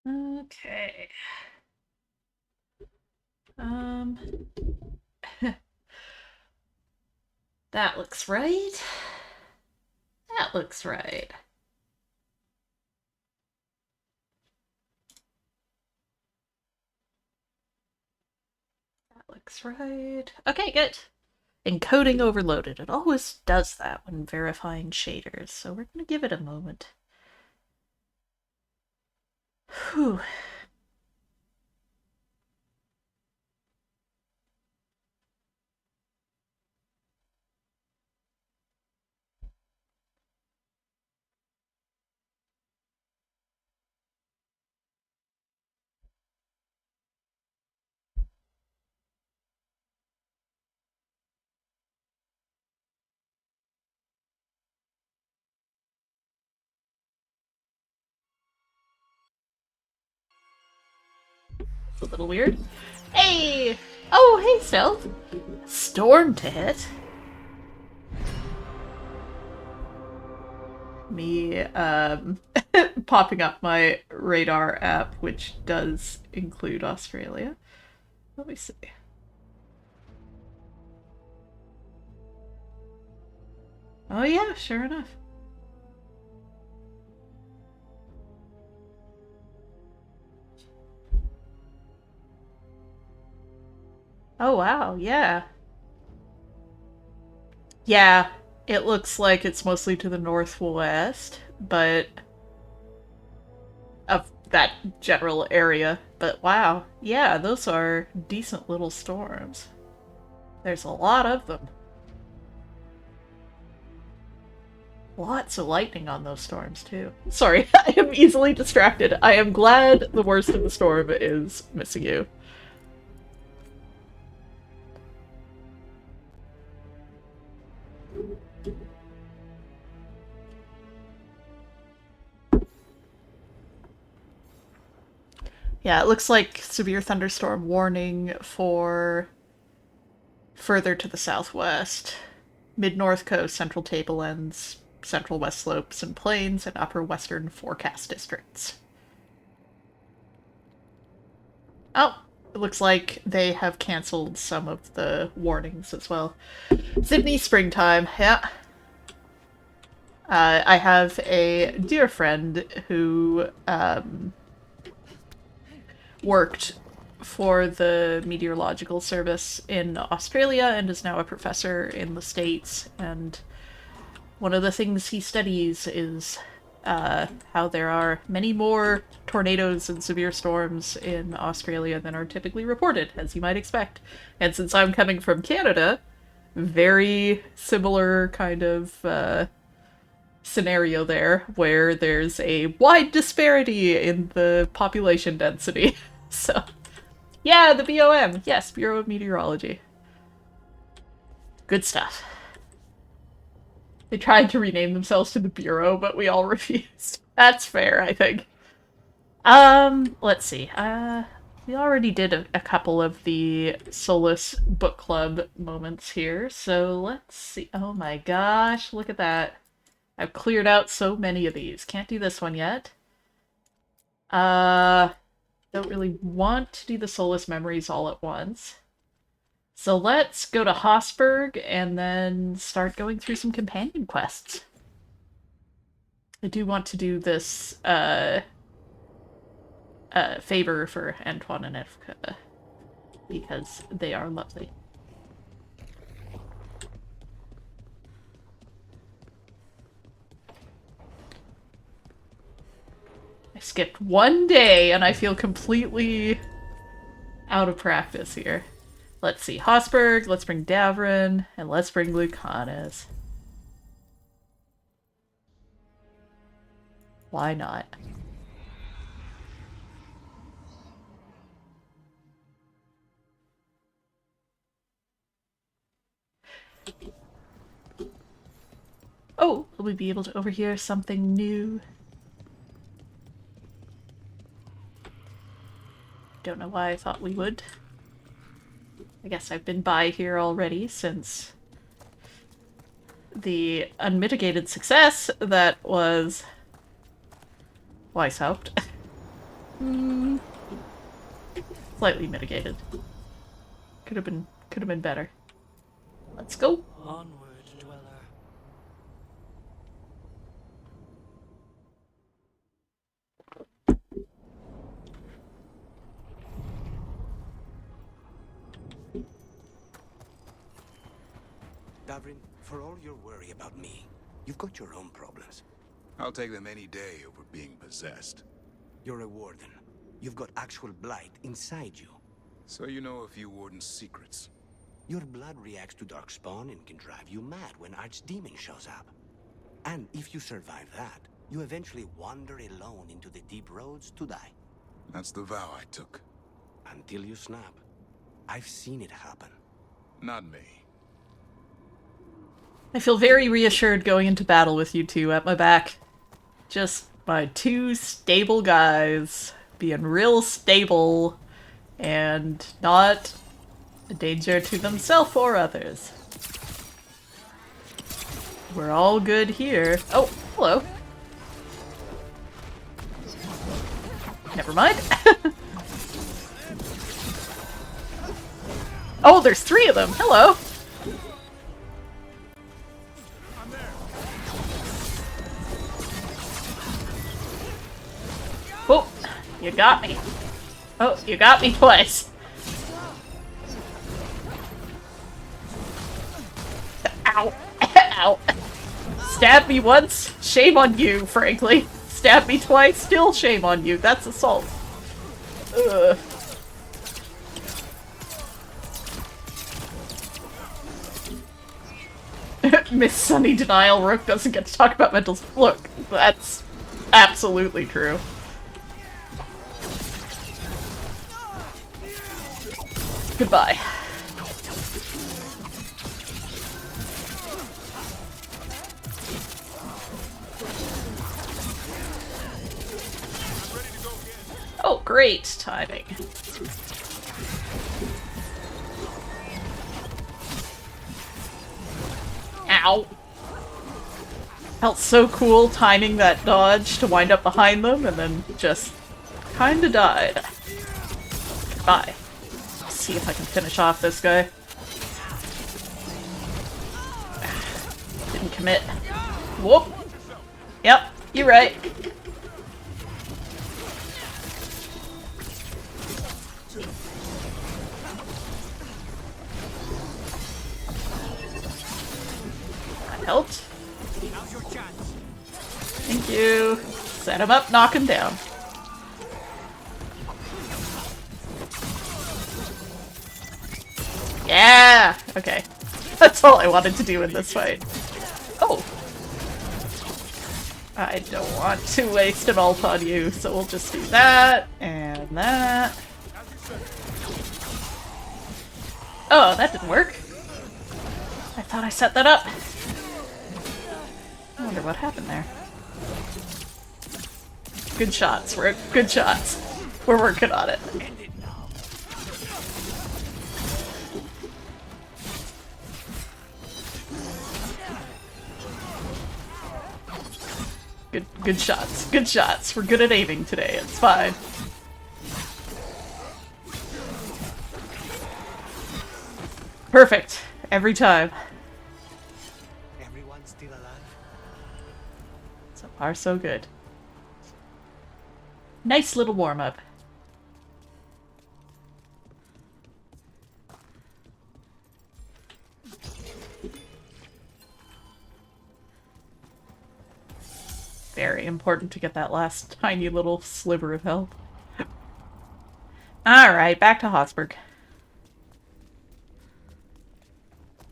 Okay. Um, that looks right. That looks right. That looks right. Okay, good. Encoding overloaded. It always does that when verifying shaders, so we're gonna give it a moment. Whew. It's a little weird. Hey! Oh, hey, Stealth! Storm to hit. Me, popping up my radar app, which does include Australia. Let me see. Oh, yeah, sure enough. Oh, wow, yeah. Yeah, it looks like it's mostly to the northwest, but of that general area. But wow, yeah, those are decent little storms. There's a lot of them. Lots of lightning on those storms, too. Sorry, I am easily distracted. I am glad the worst of the storm is missing you. Yeah, it looks like severe thunderstorm warning for further to the southwest. Mid-north coast, central tablelands, central west slopes and plains, and upper western forecast districts. Oh, it looks like they have canceled some of the warnings as well. Sydney springtime, yeah. I have a dear friend who worked for the meteorological service in Australia and is now a professor in the States. And one of the things he studies is how there are many more tornadoes and severe storms in Australia than are typically reported, as you might expect. And since I'm coming from Canada, very similar kind of scenario there, where there's a wide disparity in the population density. So, yeah, the BOM. Yes, Bureau of Meteorology. Good stuff. They tried to rename themselves to the Bureau, but we all refused. That's fair, I think. Let's see. We already did a couple of the Solus book club moments here, so let's see. Oh my gosh, look at that. I've cleared out so many of these. Can't do this one yet. Uh, don't really want to do the Solus memories all at once. So let's go to Hosberg and then start going through some companion quests. I do want to do this favor for Antoine and Efka because they are lovely. I skipped one day and I feel completely out of practice here. Let's see, Hosberg, let's bring Davrin, and let's bring Lucanus. Why not? Oh, will we be able to overhear something new? Don't know why I thought we would. I guess I've been by here already since the unmitigated success that was Weishaupt. Slightly mitigated. Could have been better. Let's go. Onward, dweller. Davrin, for all your worry about me, you've got your own problems. I'll take them any day over being possessed. You're a warden. You've got actual blight inside you. So you know a few warden's secrets. Your blood reacts to darkspawn and can drive you mad when Archdemon shows up. And if you survive that, you eventually wander alone into the deep roads to die. That's the vow I took. Until you snap. I've seen it happen. Not me. I feel very reassured going into battle with you two at my back. Just my two stable guys. Being real stable and not a danger to themselves or others. We're all good here. Oh, hello. Never mind. Oh, there's 3 of them. Hello. Oh, you got me. Oh, you got me twice. Ow. Ow. Stab me once, shame on you, frankly. Stab me twice, still shame on you. That's assault. Ugh. Miss Sunny Denial Rook doesn't get to talk about mental... Look, that's absolutely true. Goodbye. Oh, great timing. Ow. Felt so cool timing that dodge to wind up behind them and then just kinda died. Goodbye. See if I can finish off this guy. Didn't commit. Whoop. Yep, you're right. That helped. Thank you. Set him up, knock him down. Yeah! Okay. That's all I wanted to do in this fight. Oh! I don't want to waste an ult on you, so we'll just do that, and that. Oh, that didn't work. I thought I set that up. I wonder what happened there. Good shots. We're good shots. We're working on it. Good shots. Good shots. We're good at aiming today. It's fine. Perfect. Every time. Everyone's still alive? So far, so good. Nice little warm-up. Very important to get that last tiny little sliver of health. Alright, back to Hosberg.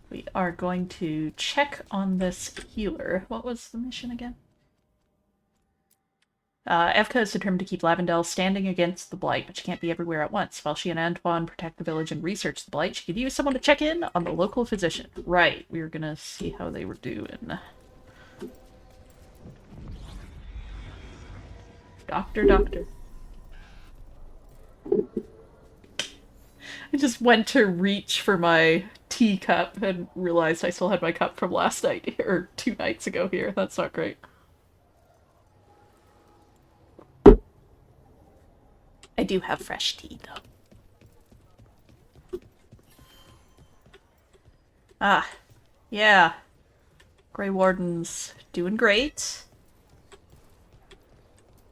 We are going to check on this healer. What was the mission again? Evka is determined to keep Lavendel standing against the Blight, but she can't be everywhere at once. While she and Antoine protect the village and research the Blight, she could use someone to check in on the local physician. Right, we were gonna see how they were doing. Doctor. I just went to reach for my teacup and realized I still had my cup from last night, or 2 nights ago here. That's not great. I do have fresh tea, though. Ah, yeah. Grey Warden's doing great.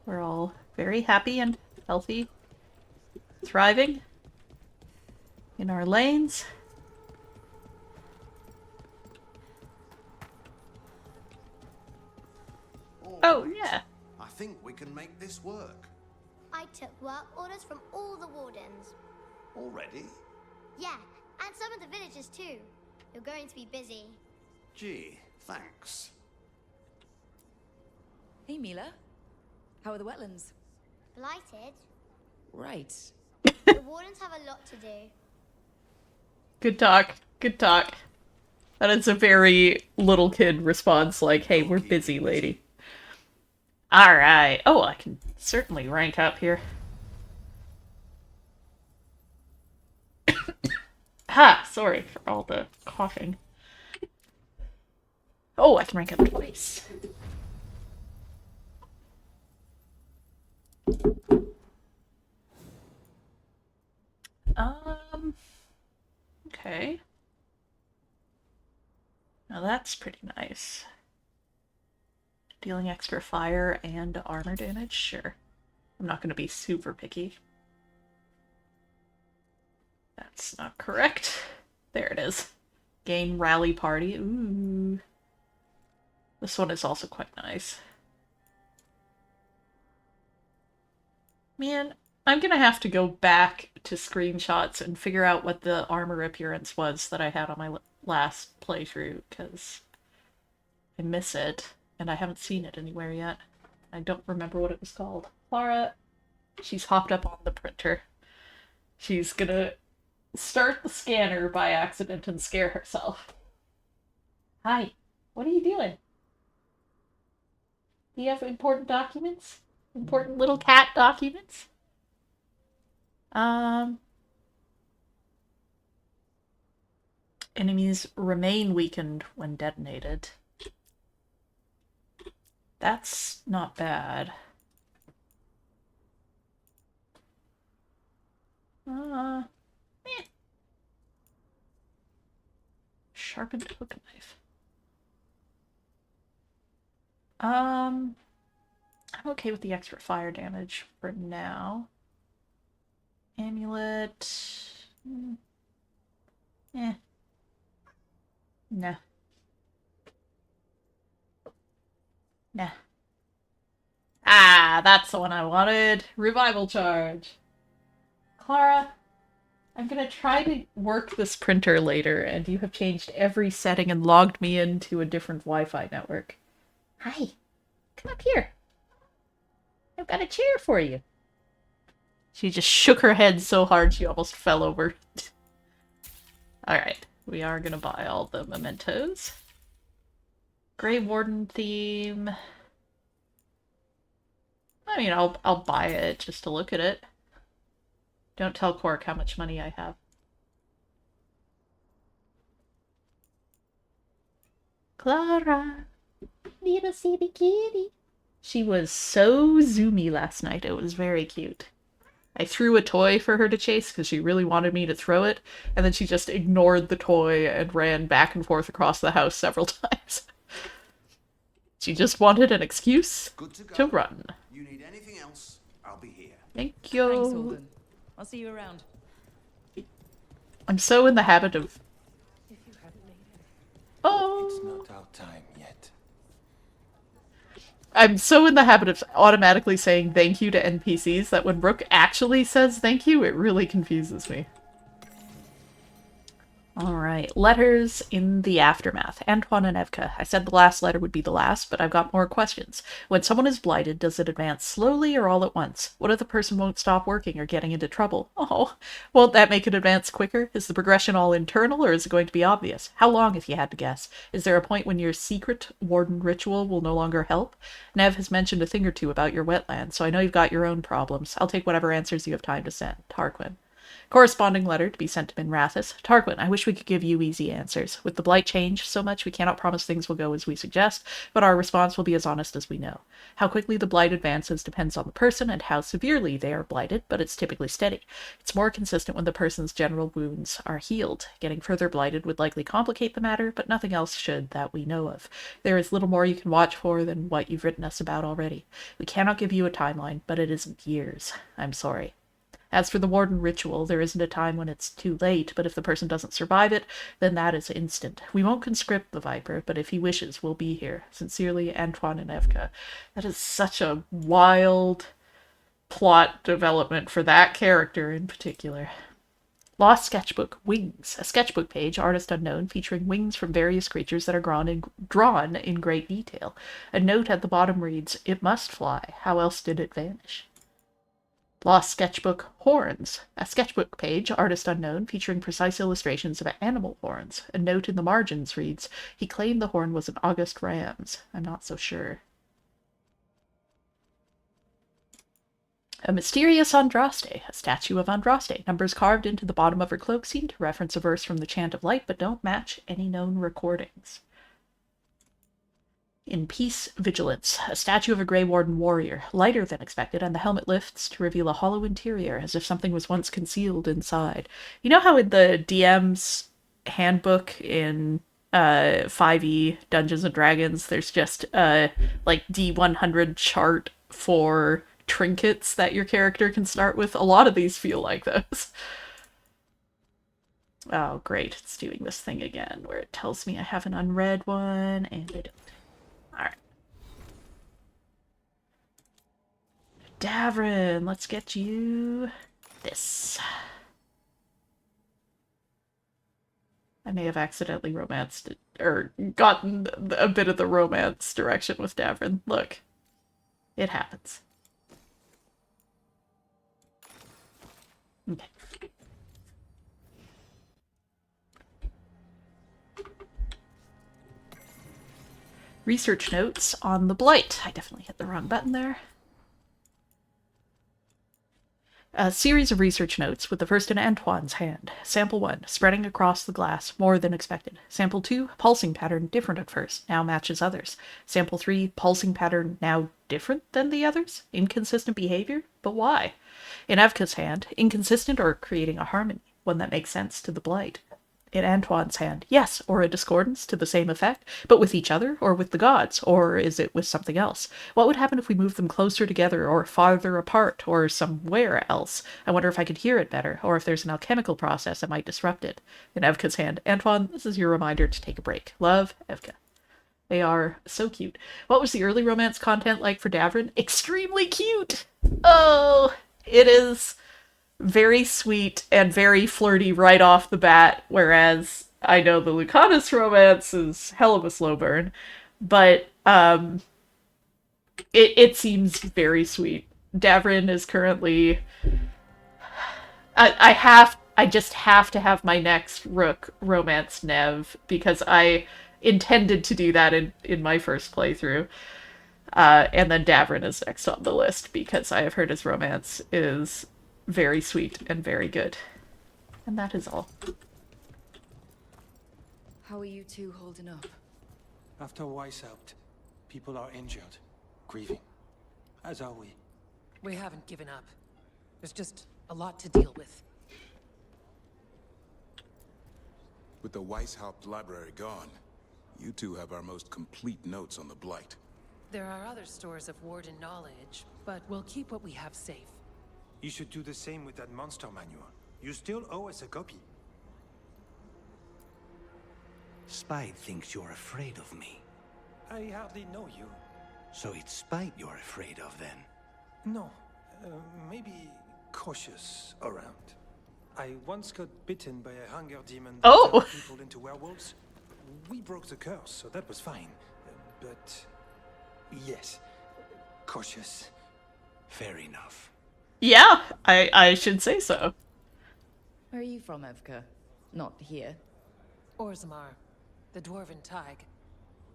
We're all very happy and healthy, thriving in our lanes. Oh, yeah. I think we can make this work. I took work orders from all the wardens. Already? Yeah, and some of the villagers too. You're going to be busy. Gee, thanks. Hey, Mila. How are the wetlands? Blighted? Right. The wardens have a lot to do. Good talk. Good talk. That is a very little kid response, like, hey, we're busy, lady. Alright. Oh, I can certainly rank up here. Ha! Sorry for all the coughing. Oh, I can rank up twice. Okay. Now that's pretty nice. Dealing extra fire and armor damage? Sure. I'm not going to be super picky. That's not correct. There it is. Gain rally party. Ooh. This one is also quite nice. Man, I'm gonna have to go back to screenshots and figure out what the armor appearance was that I had on my last playthrough, because I miss it, and I haven't seen it anywhere yet. I don't remember what it was called. Clara, she's hopped up on the printer. She's gonna start the scanner by accident and scare herself. Hi, what are you doing? Do you have important documents? Important little cat documents? Enemies remain weakened when detonated. That's not bad. Eh. Sharpened hook knife. I'm okay with the extra fire damage for now. Amulet. Eh. Nah. Nah. Ah, that's the one I wanted. Revival charge. Clara, I'm gonna try to work this printer later, and you have changed every setting and logged me into a different Wi-Fi network. Hi. Come up here. I've got a chair for you. She just shook her head so hard she almost fell over. Alright, we are gonna buy all the mementos. Grey Warden theme. I mean, I'll buy it just to look at it. Don't tell Quark how much money I have. Clara, little silly kitty. She was so zoomy last night. It was very cute. I threw a toy for her to chase because she really wanted me to throw it, and then she just ignored the toy and ran back and forth across the house several times. She just wanted an excuse to run. You need anything else, I'll be here. Thank you. Thanks, Alden. I'll see you around. I'm so in the habit of... Oh! It's not our time yet. I'm so in the habit of automatically saying thank you to NPCs that when Rook actually says thank you, it really confuses me. Alright, letters in the aftermath. Antoine and Evka. I said the last letter would be the last, but I've got more questions. When someone is blighted, does it advance slowly or all at once? What if the person won't stop working or getting into trouble? Oh, won't that make it advance quicker? Is the progression all internal, or is it going to be obvious? How long, if you had to guess? Is there a point when your secret warden ritual will no longer help? Nev has mentioned a thing or two about your wetlands, so I know you've got your own problems. I'll take whatever answers you have time to send. Tarquin. Corresponding letter to be sent to Minrathous. Tarquin, I wish we could give you easy answers. With the blight changed so much, we cannot promise things will go as we suggest, but our response will be as honest as we know. How quickly the blight advances depends on the person and how severely they are blighted, but it's typically steady. It's more consistent when the person's general wounds are healed. Getting further blighted would likely complicate the matter, but nothing else should that we know of. There is little more you can watch for than what you've written us about already. We cannot give you a timeline, but it isn't years. I'm sorry. As for the Warden ritual, there isn't a time when it's too late, but if the person doesn't survive it, then that is instant. We won't conscript the Viper, but if he wishes, we'll be here. Sincerely, Antoine and Evka. That is such a wild plot development for that character in particular. Lost Sketchbook, Wings. A sketchbook page, artist unknown, featuring wings from various creatures that are drawn in great detail. A note at the bottom reads, "It must fly. How else did it vanish?" Lost Sketchbook, Horns. A sketchbook page, artist unknown, featuring precise illustrations of animal horns. A note in the margins reads, "He claimed the horn was an August ram's. I'm not so sure." A mysterious Andraste, a statue of Andraste. Numbers carved into the bottom of her cloak seem to reference a verse from the Chant of Light, but don't match any known recordings. In Peace, Vigilance, a statue of a Grey Warden warrior, lighter than expected, and the helmet lifts to reveal a hollow interior, as if something was once concealed inside. You know how in the DM's handbook in 5e Dungeons & Dragons, there's just a, like, D100 chart for trinkets that your character can start with? A lot of these feel like those. Oh, great. It's doing this thing again, where it tells me I have an unread one, and I don't. Alright. Davrin, let's get you this. I may have accidentally romanced it, or gotten a bit of the romance direction with Davrin. Look. It happens. Okay. Research notes on the Blight. I definitely hit the wrong button there. A series of research notes, with the first in Antoine's hand. Sample 1, spreading across the glass, more than expected. Sample 2, pulsing pattern different at first, now matches others. Sample 3, pulsing pattern now different than the others? Inconsistent behavior? But why? In Evka's hand, inconsistent or creating a harmony, one that makes sense to the Blight. In Antoine's hand, yes, or a discordance to the same effect, but with each other, or with the gods, or is it with something else? What would happen if we moved them closer together, or farther apart, or somewhere else? I wonder if I could hear it better, or if there's an alchemical process that might disrupt it. In Evka's hand, Antoine, this is your reminder to take a break. Love, Evka. They are so cute. What was the early romance content like for Davrin? Extremely cute! Oh, it is very sweet and very flirty right off the bat, whereas I know the Lucanus romance is hell of a slow burn, but it seems very sweet. Davrin is currently... I just have to have my next Rook romance Nev, because I intended to do that in my first playthrough. And then Davrin is next on the list, because I have heard his romance is very sweet and very good. And that is all. How are you two holding up? After Weiss helped, people are injured, grieving. As are we. We haven't given up. There's just a lot to deal with. With the Weishaupt library gone, you two have our most complete notes on the Blight. There are other stores of Warden knowledge, but we'll keep what we have safe. You should do the same with that monster manual. You still owe us a copy. Spite thinks you're afraid of me. I hardly know you. So it's Spite you're afraid of, then? No, maybe cautious around. I once got bitten by a hunger demon that turned people into werewolves. We broke the curse, so that was fine. But yes, cautious. Fair enough. Yeah, I should say so. Where are you from, Evka? Not here. Orzammar, the Dwarven Tig,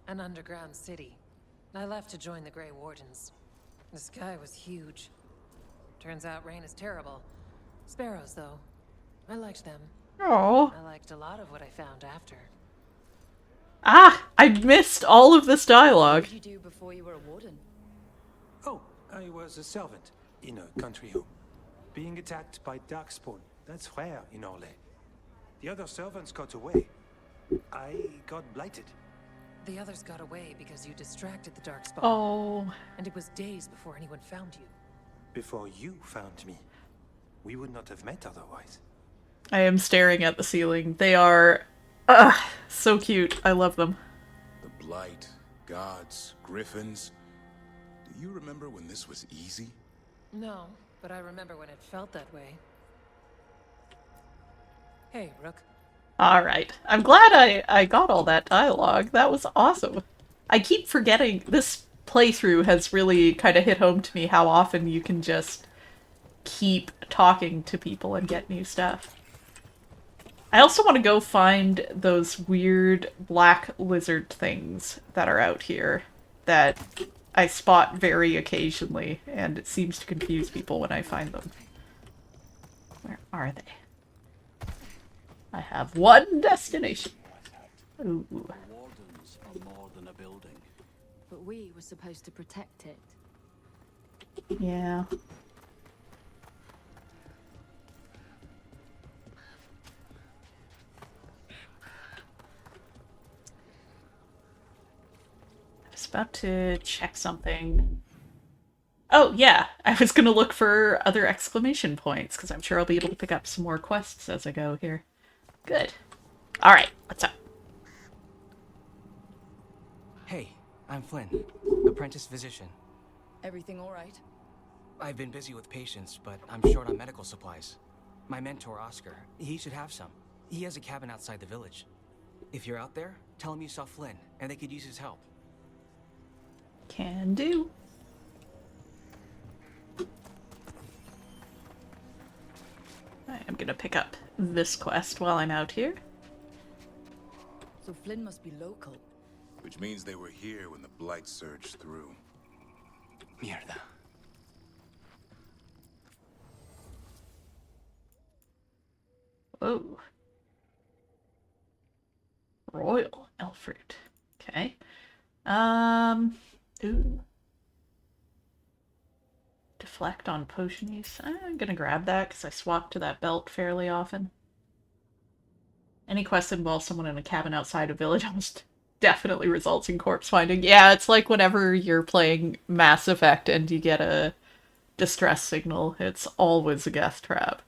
an underground city. I left to join the Grey Wardens. The sky was huge. Turns out rain is terrible. Sparrows, though, I liked them. Oh. I liked a lot of what I found after. Ah! I missed all of this dialogue. What did you do before you were a warden? Oh, I was a servant in a country home. Being attacked by darkspawn, that's rare in Orlais. The other servants got away. I got blighted. The others got away because you distracted the Darkspawn. Oh. And it was days before anyone found you. Before you found me. We would not have met otherwise. I am staring at the ceiling. They are... so cute. I love them. The Blight, gods, griffins. Do you remember when this was easy? No, but I remember when it felt that way. Hey, Rook. Alright. I'm glad I got all that dialogue. That was awesome. I keep forgetting this playthrough has really kind of hit home to me how often you can just keep talking to people and get new stuff. I also want to go find those weird black lizard things that are out here that I spot very occasionally, and it seems to confuse people when I find them. Where are they? I have one destination. Ooh. Wardens are more than a building. But we were supposed to protect it. Yeah. I was about to check something. Oh, yeah. I was gonna look for other exclamation points, because I'm sure I'll be able to pick up some more quests as I go here. Good. Alright, what's up? Hey, I'm Flynn, apprentice physician. Everything all right? I've been busy with patients, but I'm short on medical supplies. My mentor, Oscar, he should have some. He has a cabin outside the village. If you're out there, tell him you saw Flynn, and they could use his help. Can do. I'm gonna pick up this quest while I'm out here. So Flynn must be local. Which means they were here when the Blight surged through. Mierda. Whoa. Royal Elfruit. Okay. Ooh. Deflect on potion use. I'm gonna grab that because I swap to that belt fairly often. Any quest involves someone in a cabin outside a village almost definitely results in corpse finding. Yeah, it's like whenever you're playing Mass Effect and you get a distress signal, it's always a death trap.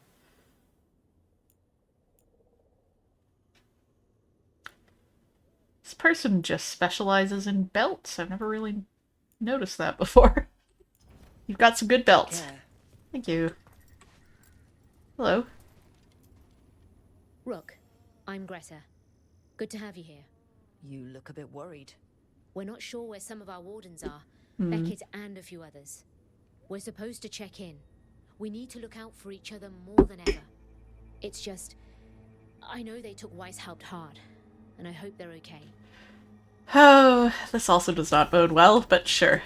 This person just specializes in belts. I've never really noticed that before. You've got some good belts. Yeah. Thank you. Hello. Rook, I'm Greta. Good to have you here. You look a bit worried. We're not sure where some of our wardens are. Beckett and a few others. We're supposed to check in. We need to look out for each other more than ever. It's just... I know they took Weishaupt hard, and I hope they're okay. Oh, this also does not bode well, but sure.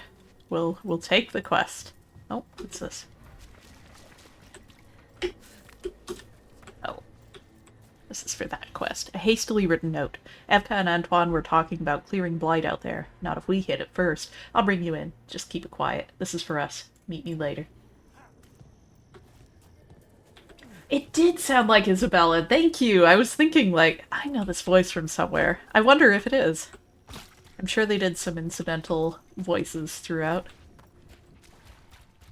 We'll take the quest. Oh, what's this? Oh. This is for that quest. A hastily written note. Evka and Antoine were talking about clearing Blight out there. Not if we hit it first. I'll bring you in. Just keep it quiet. This is for us. Meet me later. It did sound like Isabella. Thank you. I was thinking, like, I know this voice from somewhere. I wonder if it is. I'm sure they did some incidental voices throughout.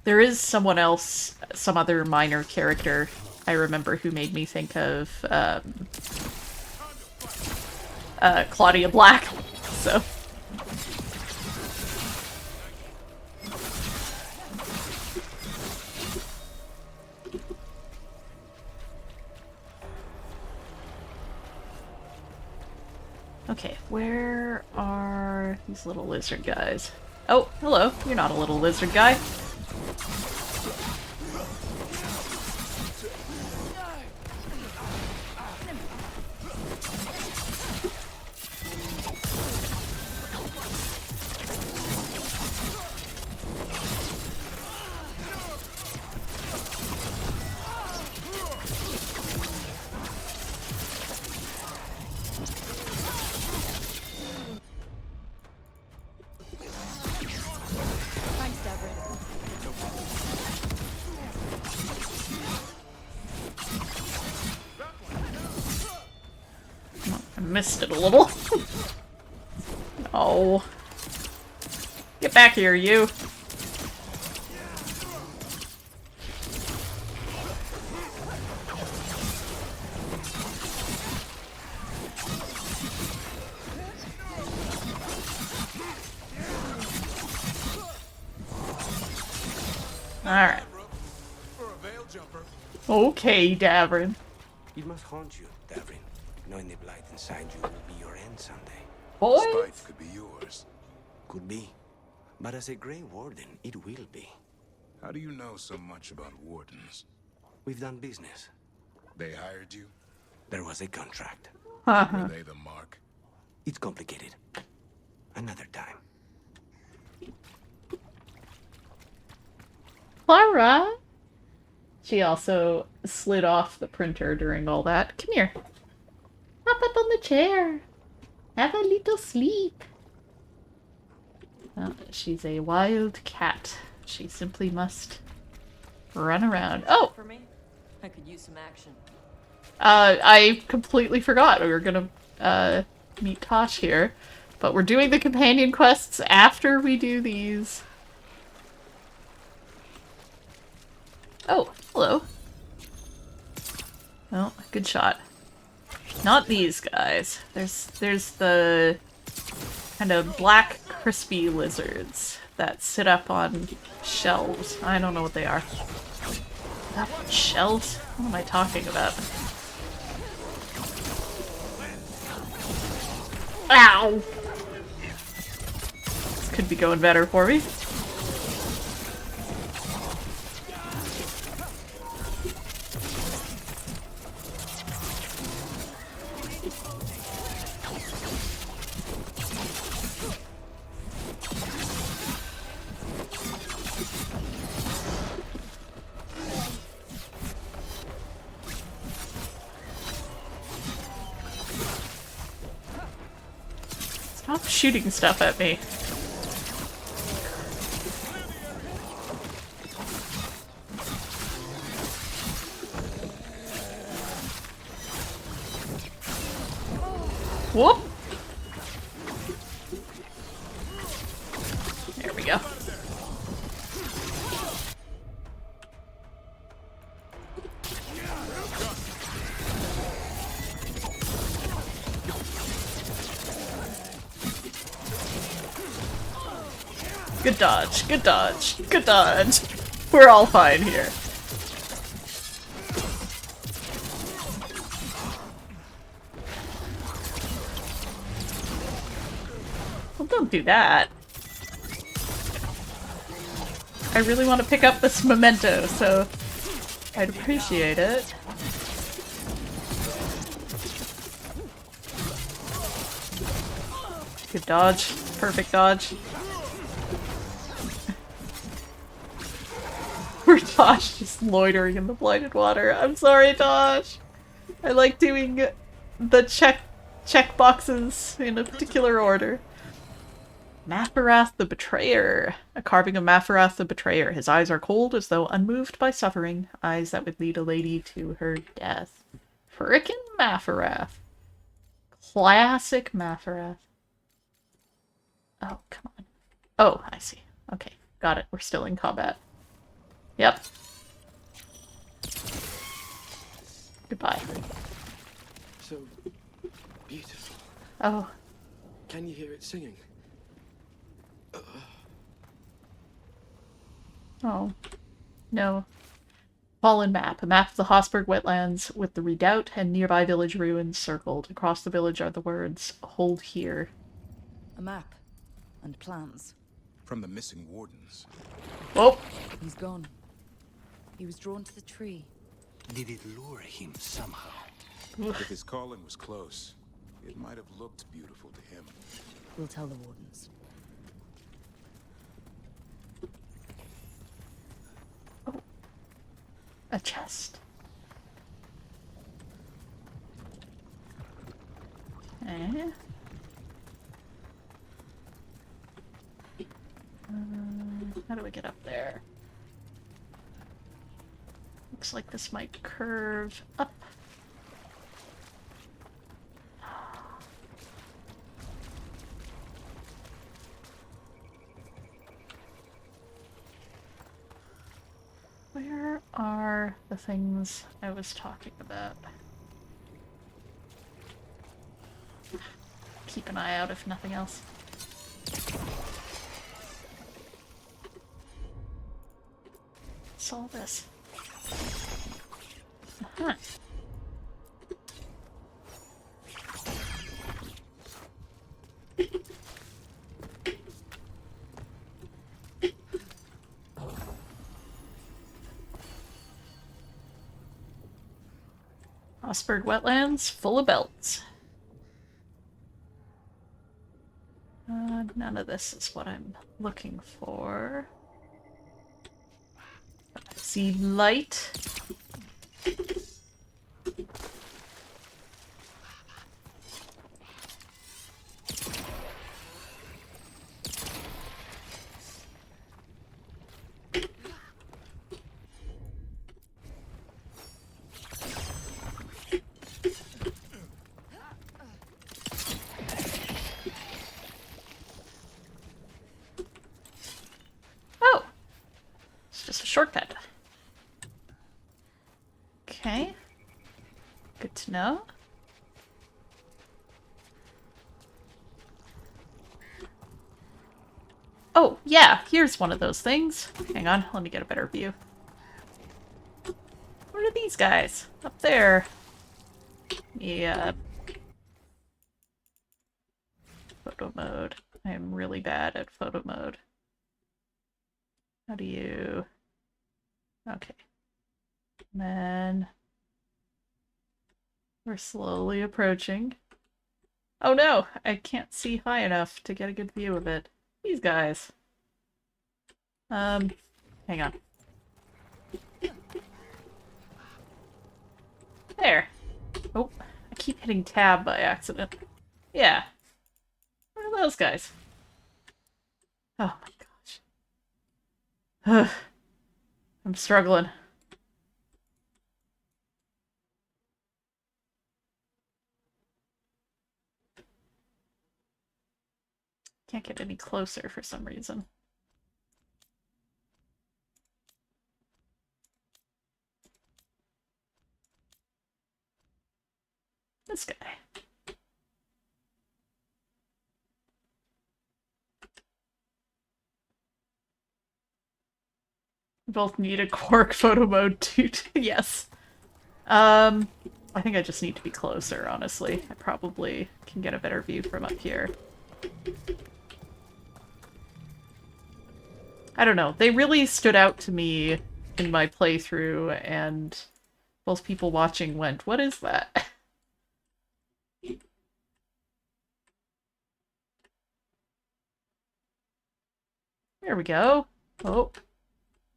There is someone else, some other minor character I remember who made me think of Claudia Black, so... Okay, where are these little lizard guys? Oh, hello. You're not a little lizard guy. missed it a little. Oh. Get back here, you. Alright. Okay, Davrin. It must haunt you, Davrin. Knowing the blight inside you will be your end someday. Boys? Spite could be yours. Could be. But as a Grey Warden, it will be. How do you know so much about wardens? We've done business. They hired you? There was a contract. Were they the mark? It's complicated. Another time. Clara? She also slid off the printer during all that. Come here. Hop up on the chair. Have a little sleep. Well, she's a wild cat. She simply must run around. Oh! For me? I could use some action. I completely forgot we were gonna, meet Tosh here. But we're doing the companion quests after we do these. Oh, hello. Oh, good shot. Not these guys. There's the kind of black crispy lizards that sit up on shelves. I don't know what they are. Up on shelves? What am I talking about? Ow! This could be going better for me. Stop shooting stuff at me. Whoop! There we go. Good dodge, good dodge, good dodge. We're all fine here. Well, don't do that. I really want to pick up this memento, so I'd appreciate it. Good dodge. Perfect dodge. Poor Tosh just loitering in the blighted water. I'm sorry, Tosh. I like doing the check boxes in a particular order. Mafarath the Betrayer. A carving of Mafarath the Betrayer. His eyes are cold as though unmoved by suffering. Eyes that would lead a lady to her death. Frickin' Mafarath. Classic Mafarath. Oh, come on. Oh, I see. Okay, got it. We're still in combat. Yep. Goodbye. So beautiful. Oh. Can you hear it singing? Oh. No. Fallen map. A map of the Hosberg wetlands with the redoubt and nearby village ruins circled. Across the village are the words, "Hold here." A map. And plans. From the missing wardens. Oh! He's gone. He was drawn to the tree. Did it lure him somehow? If his calling was close, it might have looked beautiful to him. We'll tell the wardens. Oh. A chest. Eh? How do we get up there? Looks like this might curve up. are the things I was talking about. Keep an eye out if nothing else. What's all this? Uh-huh. Osberg wetlands full of belts. None of this is what I'm looking for. See light. Oh! It's just a shortcut. Okay. Good to know. Oh, yeah, here's one of those things. Hang on, let me get a better view. What are these guys? Up there. Yeah. Photo mode. I am really bad at photo mode. How do you... Okay. And then... We're slowly approaching. Oh no! I can't see high enough to get a good view of it. These guys. Hang on. There. Oh, I keep hitting tab by accident. Yeah. What are those guys? Oh my gosh. I'm struggling. Can't get any closer for some reason. This guy. We both need a Quark photo mode too. Yes. I think I just need to be closer, honestly. I probably can get a better view from up here. I don't know. They really stood out to me in my playthrough, and both people watching went, "What is that?" There we go. Oh.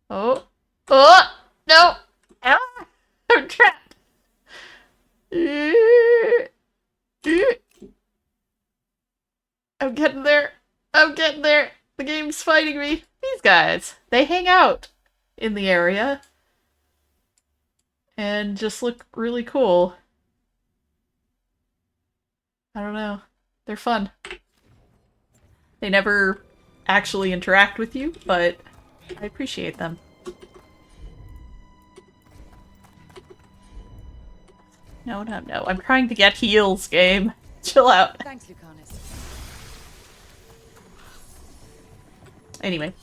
Oh. Oh! No! Ah! I'm trapped! I'm getting there. I'm getting there. The game's fighting me. These guys, they hang out in the area and just look really cool. I don't know. They're fun. They never actually interact with you, but I appreciate them. No, no, no. I'm trying to get heals, game. Chill out. Thanks, Lucanus. Anyway.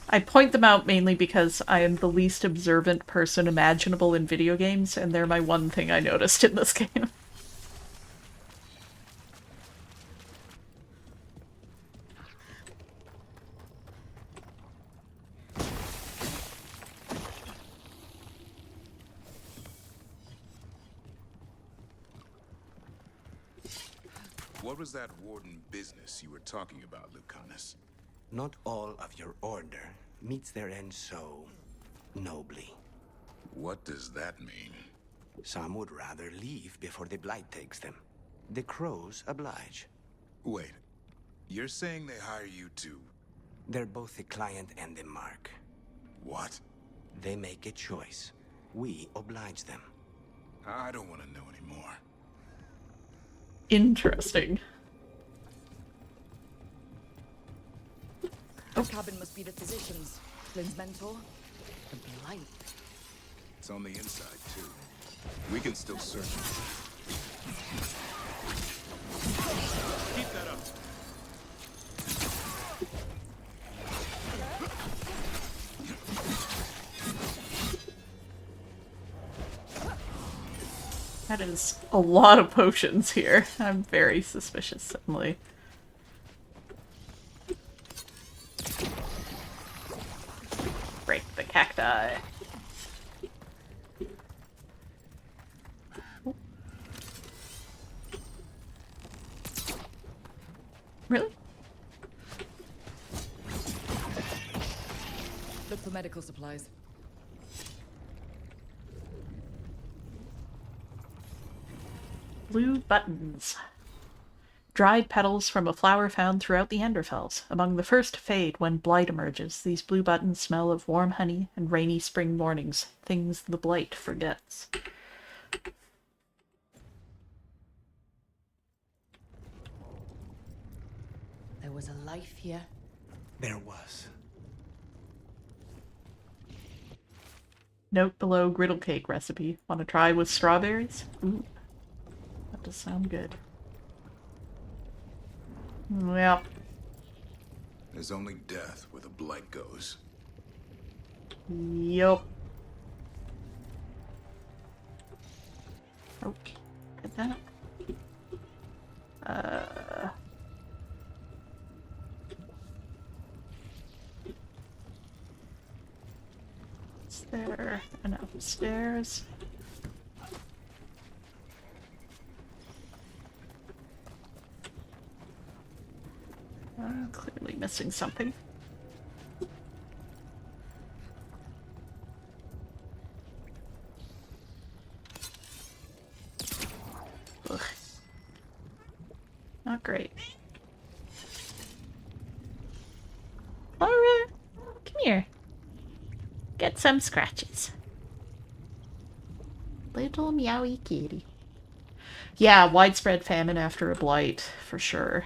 I point them out mainly because I am the least observant person imaginable in video games, and they're my one thing I noticed in this game. What was that warden business you were talking about, Lucanus? Not all of your order meets their end so nobly. What does that mean? Some would rather leave before the Blight takes them. The Crows oblige. Wait, you're saying they hire you to... They're both the client and the mark. What? They make a choice. We oblige them. I don't want to know anymore. Interesting. The cabin must be the physician's. Flynn's mentor? The Blight. It's on the inside, too. We can still search it. Keep that up. That is a lot of potions here. I'm very suspicious suddenly. Break the cacti. Really? Look for medical supplies. Blue buttons. Dried petals from a flower found throughout the Enderfells. Among the first to fade when blight emerges, these blue buttons smell of warm honey and rainy spring mornings, things the blight forgets. There was a life here. There was. Note below griddle cake recipe. Want to try with strawberries? Ooh. That does sound good. Well. There's only death where the blight goes. Yup. Okay. Get that. Is there an upstairs? Clearly missing something. Ugh. Not great. Laura, come here. Get some scratches. Little meowy kitty. Yeah, widespread famine after a blight, for sure.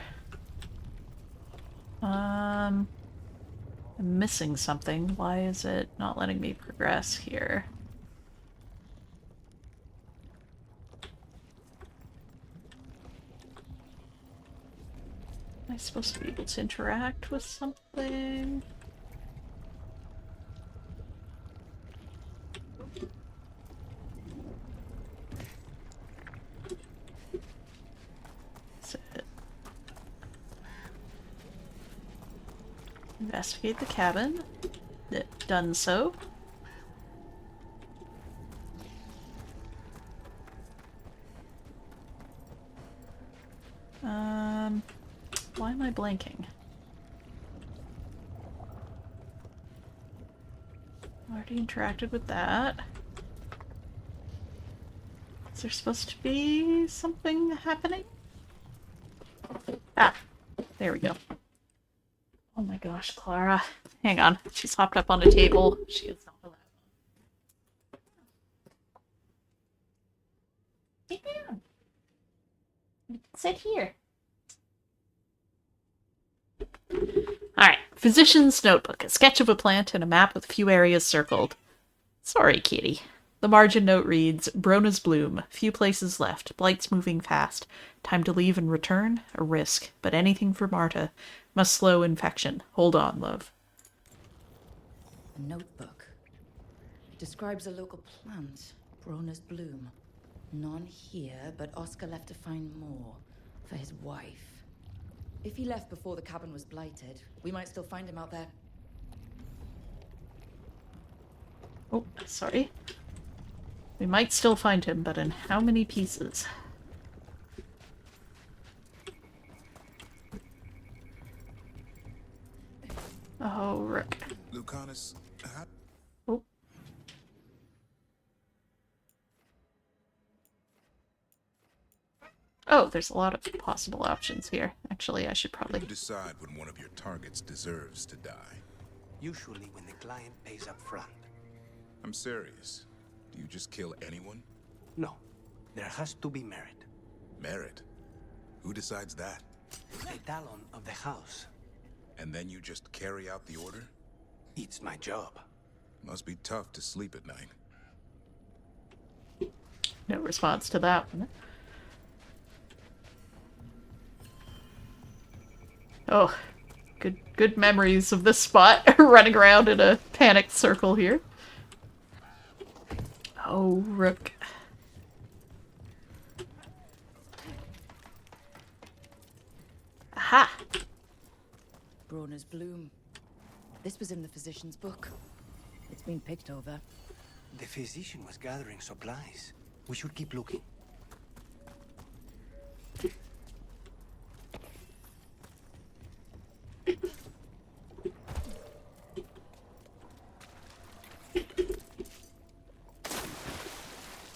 I'm missing something. Why is it not letting me progress here? Am I supposed to be able to interact with something? That's it. Investigate the cabin. Done so. Why am I blanking? Already interacted with that. Is there supposed to be something happening? Ah, there we go. Oh my gosh, Clara. Hang on. She's hopped up on a table. She is not allowed. Sit down. Sit here. Alright. Physician's notebook. A sketch of a plant and a map with a few areas circled. Sorry, kitty. The margin note reads, Brona's bloom. Few places left. Blight's moving fast. Time to leave and return? A risk. But anything for Marta. Must slow infection. Hold on, love. A notebook. It describes a local plant, Brona's bloom. None here, but Oscar left to find more. For his wife. If he left before the cabin was blighted, we might still find him out there. Oh, sorry. We might still find him, but in how many pieces? Oh, Rick. Lucanus, Oh. Oh, there's a lot of possible options here. Actually, I should probably... You decide when one of your targets deserves to die. Usually when the client pays up front. I'm serious. Do you just kill anyone? No. There has to be merit. Merit? Who decides that? The talon of the house. And then you just carry out the order? It's my job. Must be tough to sleep at night. No response to that one. Oh, good memories of this spot. Running around in a panicked circle here. Oh, Rook. Aha! Broner's Bloom. This was in the physician's book. It's been picked over. The physician was gathering supplies. We should keep looking.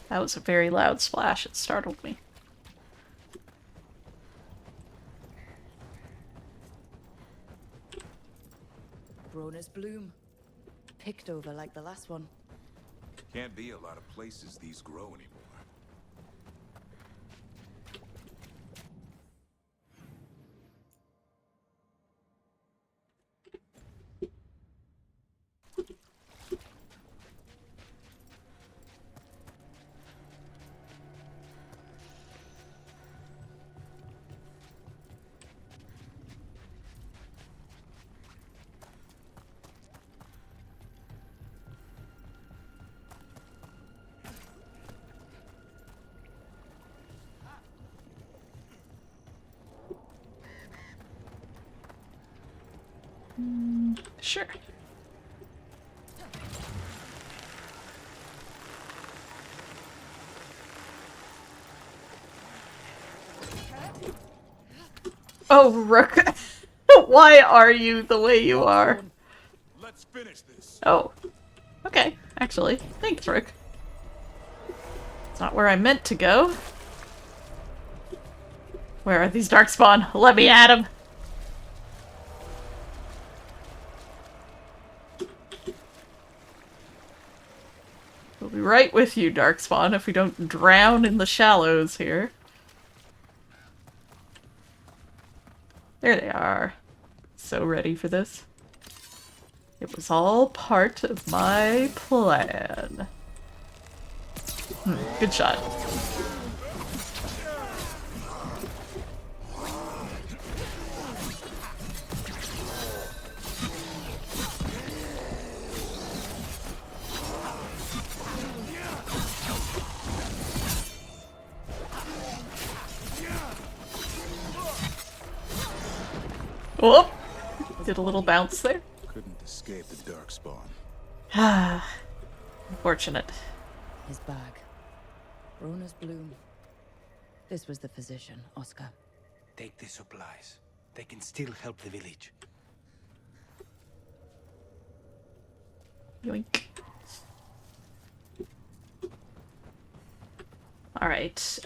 That was a very loud splash. It startled me. Broner's Bloom. Picked over like the last one. Can't be a lot of places these grow anymore. Sure. Oh, Rook. Why are you the way you are? Let's finish this. Oh. Okay, actually. Thanks, Rook. It's not where I meant to go. Where are these Darkspawn? Let me at them! We'll be right with you, Darkspawn, if we don't drown in the shallows here. There they are. So ready for this. It was all part of my plan. Good shot. Whoop! Did a little bounce there. Couldn't escape the Darkspawn. Ah, unfortunate. His bag. Broner's Bloom. This was the physician, Oscar. Take the supplies. They can still help the village. Yoink. Alright,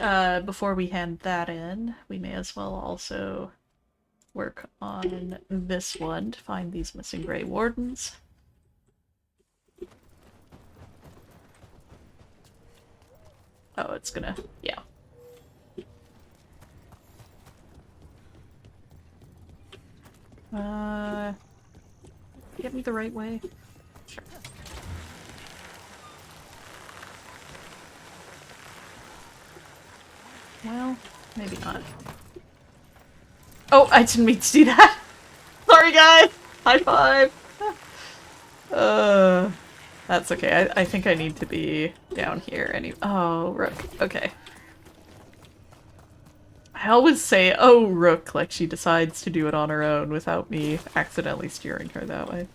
before we hand that in, we may as well also work on this one to find these missing Grey Wardens. Oh, it's gonna... yeah. Get me the right way? Sure. Well, maybe not. Oh, I didn't mean to do that! Sorry, guys! High five! That's okay. I think I need to be down here any- oh, Rook. Okay. I always say, oh, Rook, like she decides to do it on her own without me accidentally steering her that way.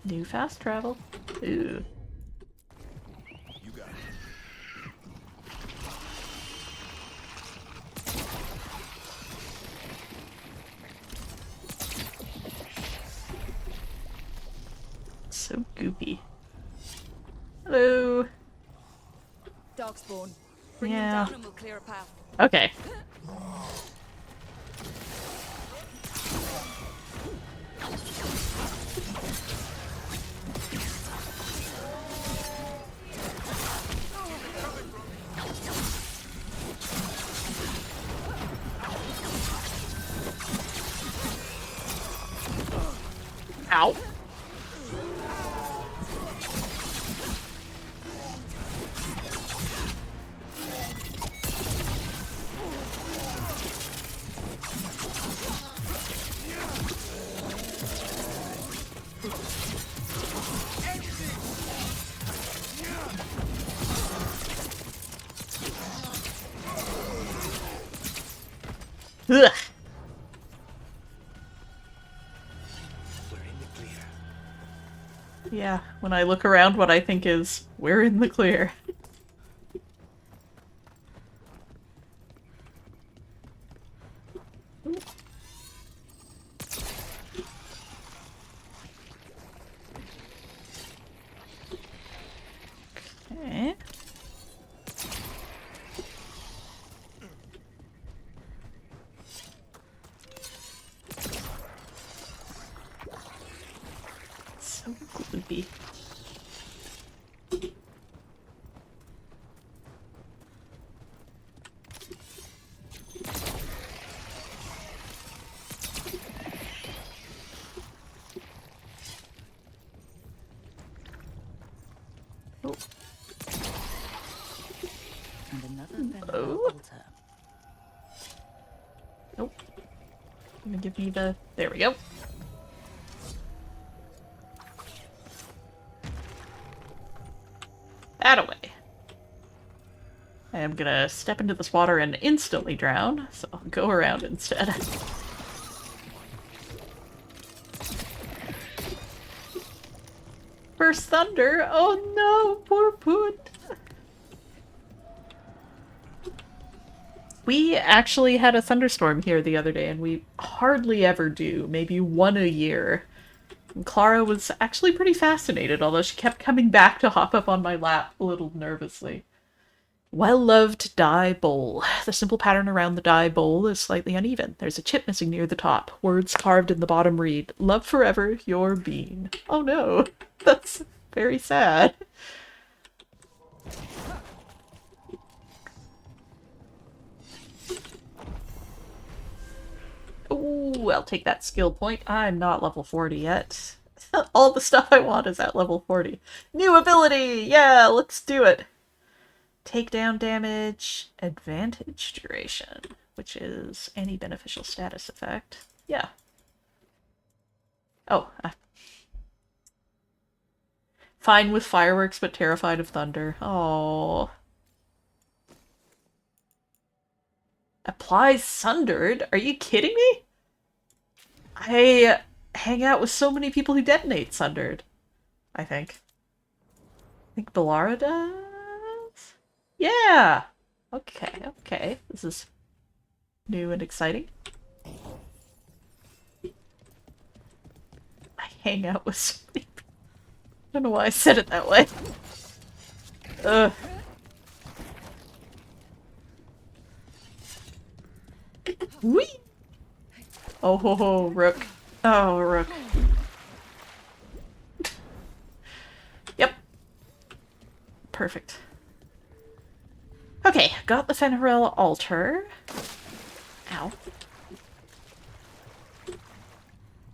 New fast travel. Ooh. You got it. So goopy. Hello. Darkspawn. Bring Yeah. them down and we'll clear a path. Okay. Ow. Ugh. We're in the clear. Yeah, when I look around, what I think is, we're in the clear. Okay. So gloopy. Oh. And another venerable Oh. altar. Nope. Gonna give me the... There we go. That-a-way. I am gonna step into this water and instantly drown, so I'll go around instead. First thunder! Oh no, poor Poot! We actually had a thunderstorm here the other day, and we hardly ever do. Maybe one a year. And Clara was actually pretty fascinated, although she kept coming back to hop up on my lap a little nervously. Well-loved die bowl. The simple pattern around the die bowl is slightly uneven. There's a chip missing near the top. Words carved in the bottom read, "Love forever, your bean." Oh no, that's very sad. Ooh, I'll take that skill point. I'm not level 40 yet. All the stuff I want is at level 40. New ability! Yeah, let's do it! Takedown damage, advantage duration, which is any beneficial status effect. Yeah. Oh. Fine with fireworks, but terrified of thunder. Oh. Applies Sundered? Are you kidding me? I hang out with so many people who detonate Sundered. I think. I think Bellara does? Yeah! Okay, okay. This is new and exciting. I hang out with so many people. I don't know why I said it that way. Ugh. Whee! Oh ho ho, Rook. Oh, Rook. Yep. Perfect. Okay, got the Fenrirel altar. Ow.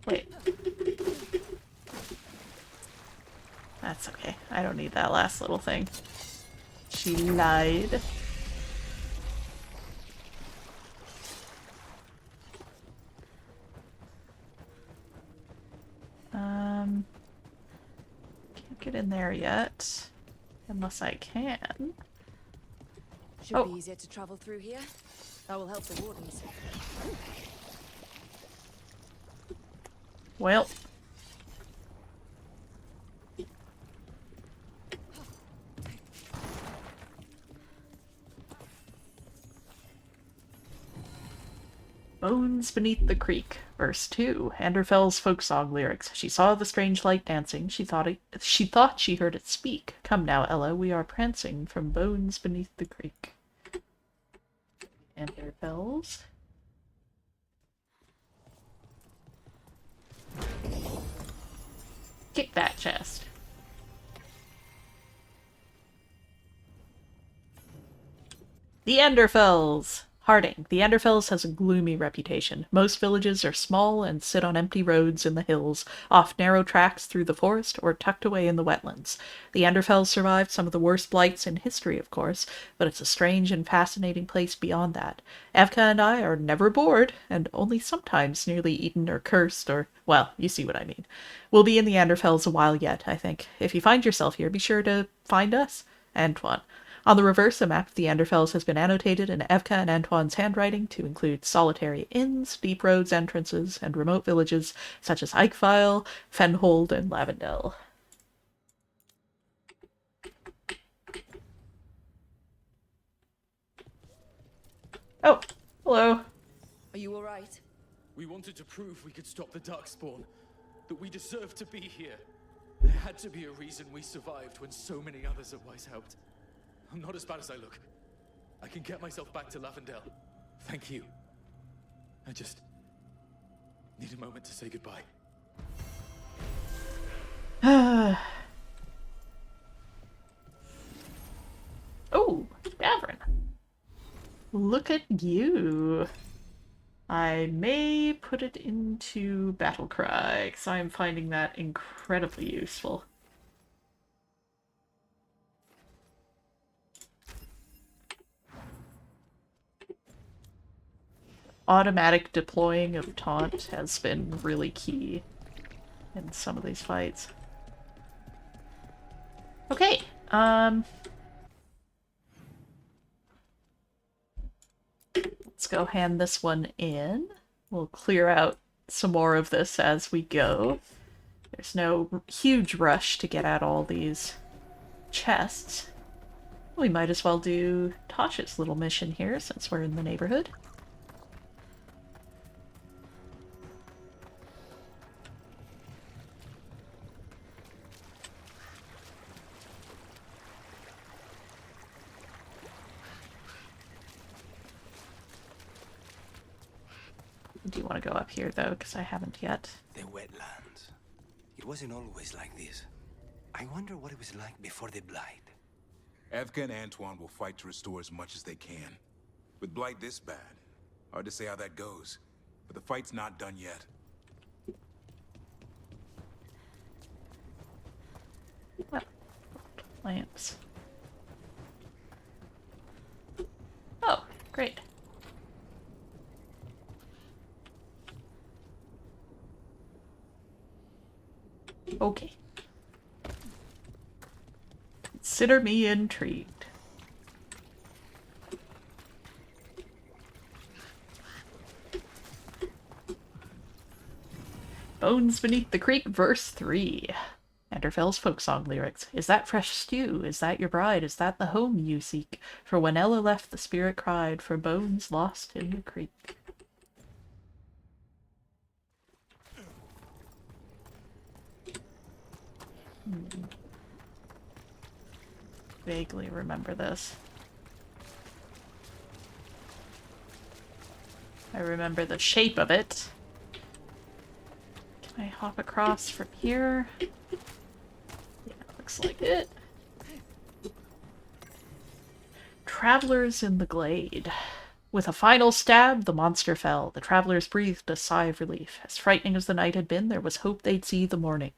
Wait. That's okay. I don't need that last little thing. She lied. Can't get in there yet. Unless I can. Should be easier to travel through here. That will help the wardens. Well. Bones Beneath the Creek, verse 2. Anderfell's folk song lyrics. She saw the strange light dancing. She thought she heard it speak. Come now, Ella, we are prancing from bones beneath the creek. Anderfell's. Kick that chest. The Enderfells. Harding. The Anderfels has a gloomy reputation. Most villages are small and sit on empty roads in the hills, off narrow tracks through the forest or tucked away in the wetlands. The Anderfels survived some of the worst blights in history, of course, but it's a strange and fascinating place beyond that. Evka and I are never bored, and only sometimes nearly eaten or cursed or, well, you see what I mean. We'll be in the Anderfels a while yet, I think. If you find yourself here, be sure to find us. Antoine. On the reverse, a map of the Anderfels has been annotated in Evka and Antoine's handwriting to include solitary inns, deep roads, entrances, and remote villages such as Eichweil, Fenhold, and Lavendel. Oh, hello. Are you alright? We wanted to prove we could stop the Darkspawn, that we deserve to be here. There had to be a reason we survived when so many others at Weiss helped. I'm not as bad as I look. I can get myself back to Lavendel. Thank you. I just need a moment to say goodbye. Oh, Davrin. Look at you. I may put it into Battlecry, because I'm finding that incredibly useful. Automatic deploying of taunt has been really key in some of these fights. Okay, let's go hand this one in. We'll clear out some more of this as we go. There's no huge rush to get at all these chests. We might as well do Tasha's little mission here since we're in the neighborhood. Do you want to go up here, though? Because I haven't yet. The wetlands. It wasn't always like this. I wonder what it was like before the Blight. Evka and Antoine will fight to restore as much as they can. With Blight this bad, hard to say how that goes. But the fight's not done yet. Well, lamps. Oh, great. Okay. Consider me intrigued. Bones Beneath the Creek, verse 3. Anderfell's folk song lyrics. Is that fresh stew? Is that your bride? Is that the home you seek? For when Ella left, the spirit cried for bones lost in the creek. Vaguely remember this. I remember the shape of it. Can I hop across from here? Yeah, looks like it. Travelers in the glade. With a final stab, the monster fell. The travelers breathed a sigh of relief. As frightening as the night had been, there was hope they'd see the morning.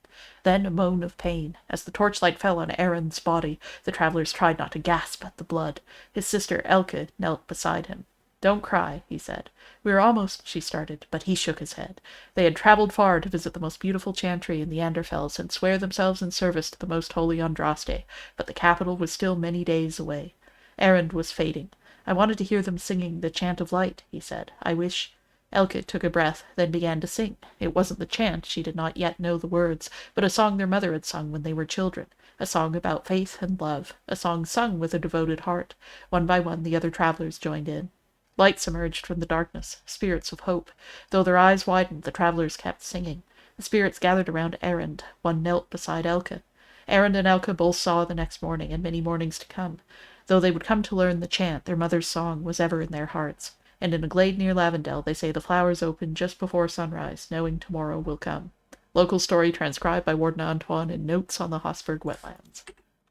Then a moan of pain. As the torchlight fell on Aaron's body, the travelers tried not to gasp at the blood. His sister, Elke, knelt beside him. "Don't cry," he said. "We are almost," she started, but he shook his head. They had traveled far to visit the most beautiful chantry in the Anderfels and swear themselves in service to the most holy Andraste, but the capital was still many days away. Aaron was fading. "I wanted to hear them singing the Chant of Light," he said. "I wish—" Elke took a breath, then began to sing. It wasn't the chant, she did not yet know the words, but a song their mother had sung when they were children. A song about faith and love. A song sung with a devoted heart. One by one the other travelers joined in. Lights emerged from the darkness, spirits of hope. Though their eyes widened, the travelers kept singing. The spirits gathered around Erend. One knelt beside Elke. Erend and Elke both saw the next morning, and many mornings to come. Though they would come to learn the chant, their mother's song was ever in their hearts. And in a glade near Lavendel, they say the flowers open just before sunrise, knowing tomorrow will come. Local story transcribed by Warden Antoine in Notes on the Hosberg Wetlands.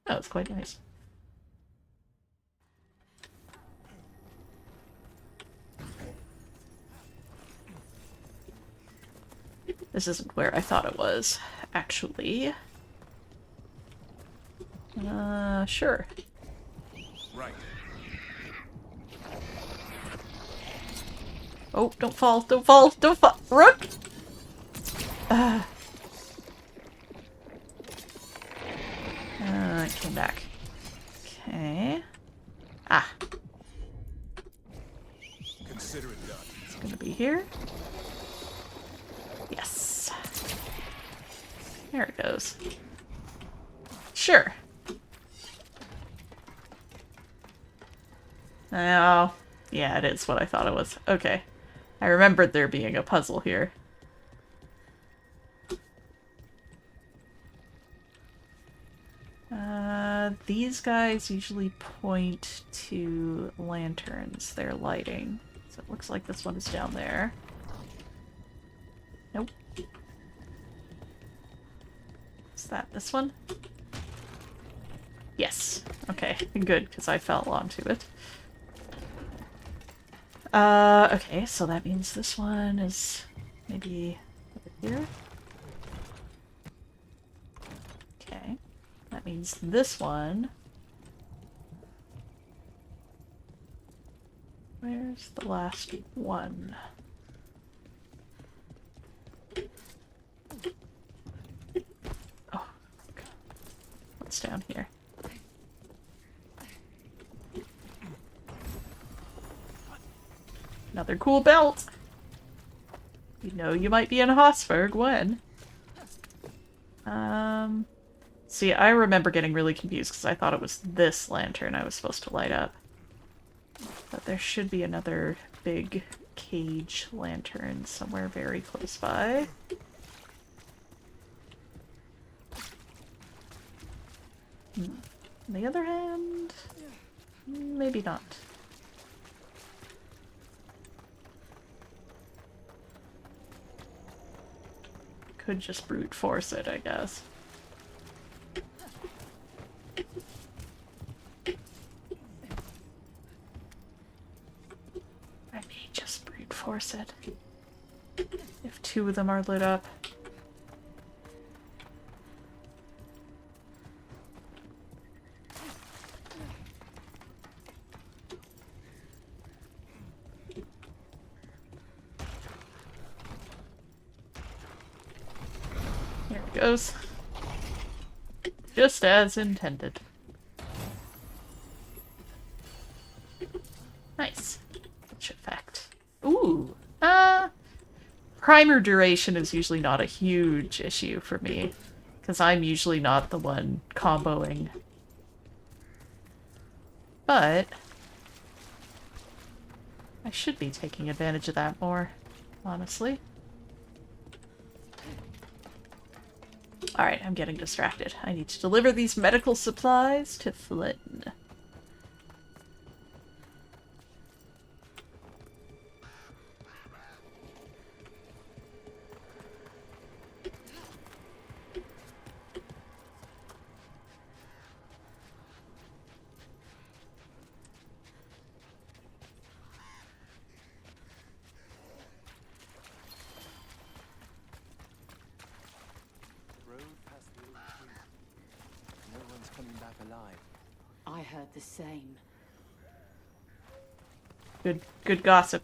That was quite nice. This isn't where I thought it was, actually. Sure. Right. Oh, don't fall, don't fall, don't fall! Rook! It came back. Okay. Ah. Consider it done. It's gonna be here. Yes. There it goes. Sure. Oh, yeah, it is what I thought it was. Okay. I remembered there being a puzzle here. These guys usually point to lanterns they're lighting. So it looks like this one is down there. Nope. Is that this one? Yes. Okay, good, because I fell onto it. Okay, so that means this one is maybe over here. Okay. That means this one. Where's the last one? Oh, God. What's down here? Another cool belt! You know you might be in Hosberg when. See, I remember getting really confused because I thought it was this lantern I was supposed to light up. But there should be another big cage lantern somewhere very close by. On the other hand, maybe not. Could just brute force it, I guess. I may just brute force it. If two of them are lit up. There it goes. Just as intended. Nice. Which effect? Ooh. Primer duration is usually not a huge issue for me, because I'm usually not the one comboing. But I should be taking advantage of that more, honestly. Alright, I'm getting distracted. I need to deliver these medical supplies to Flynn. I heard the same. Good gossip.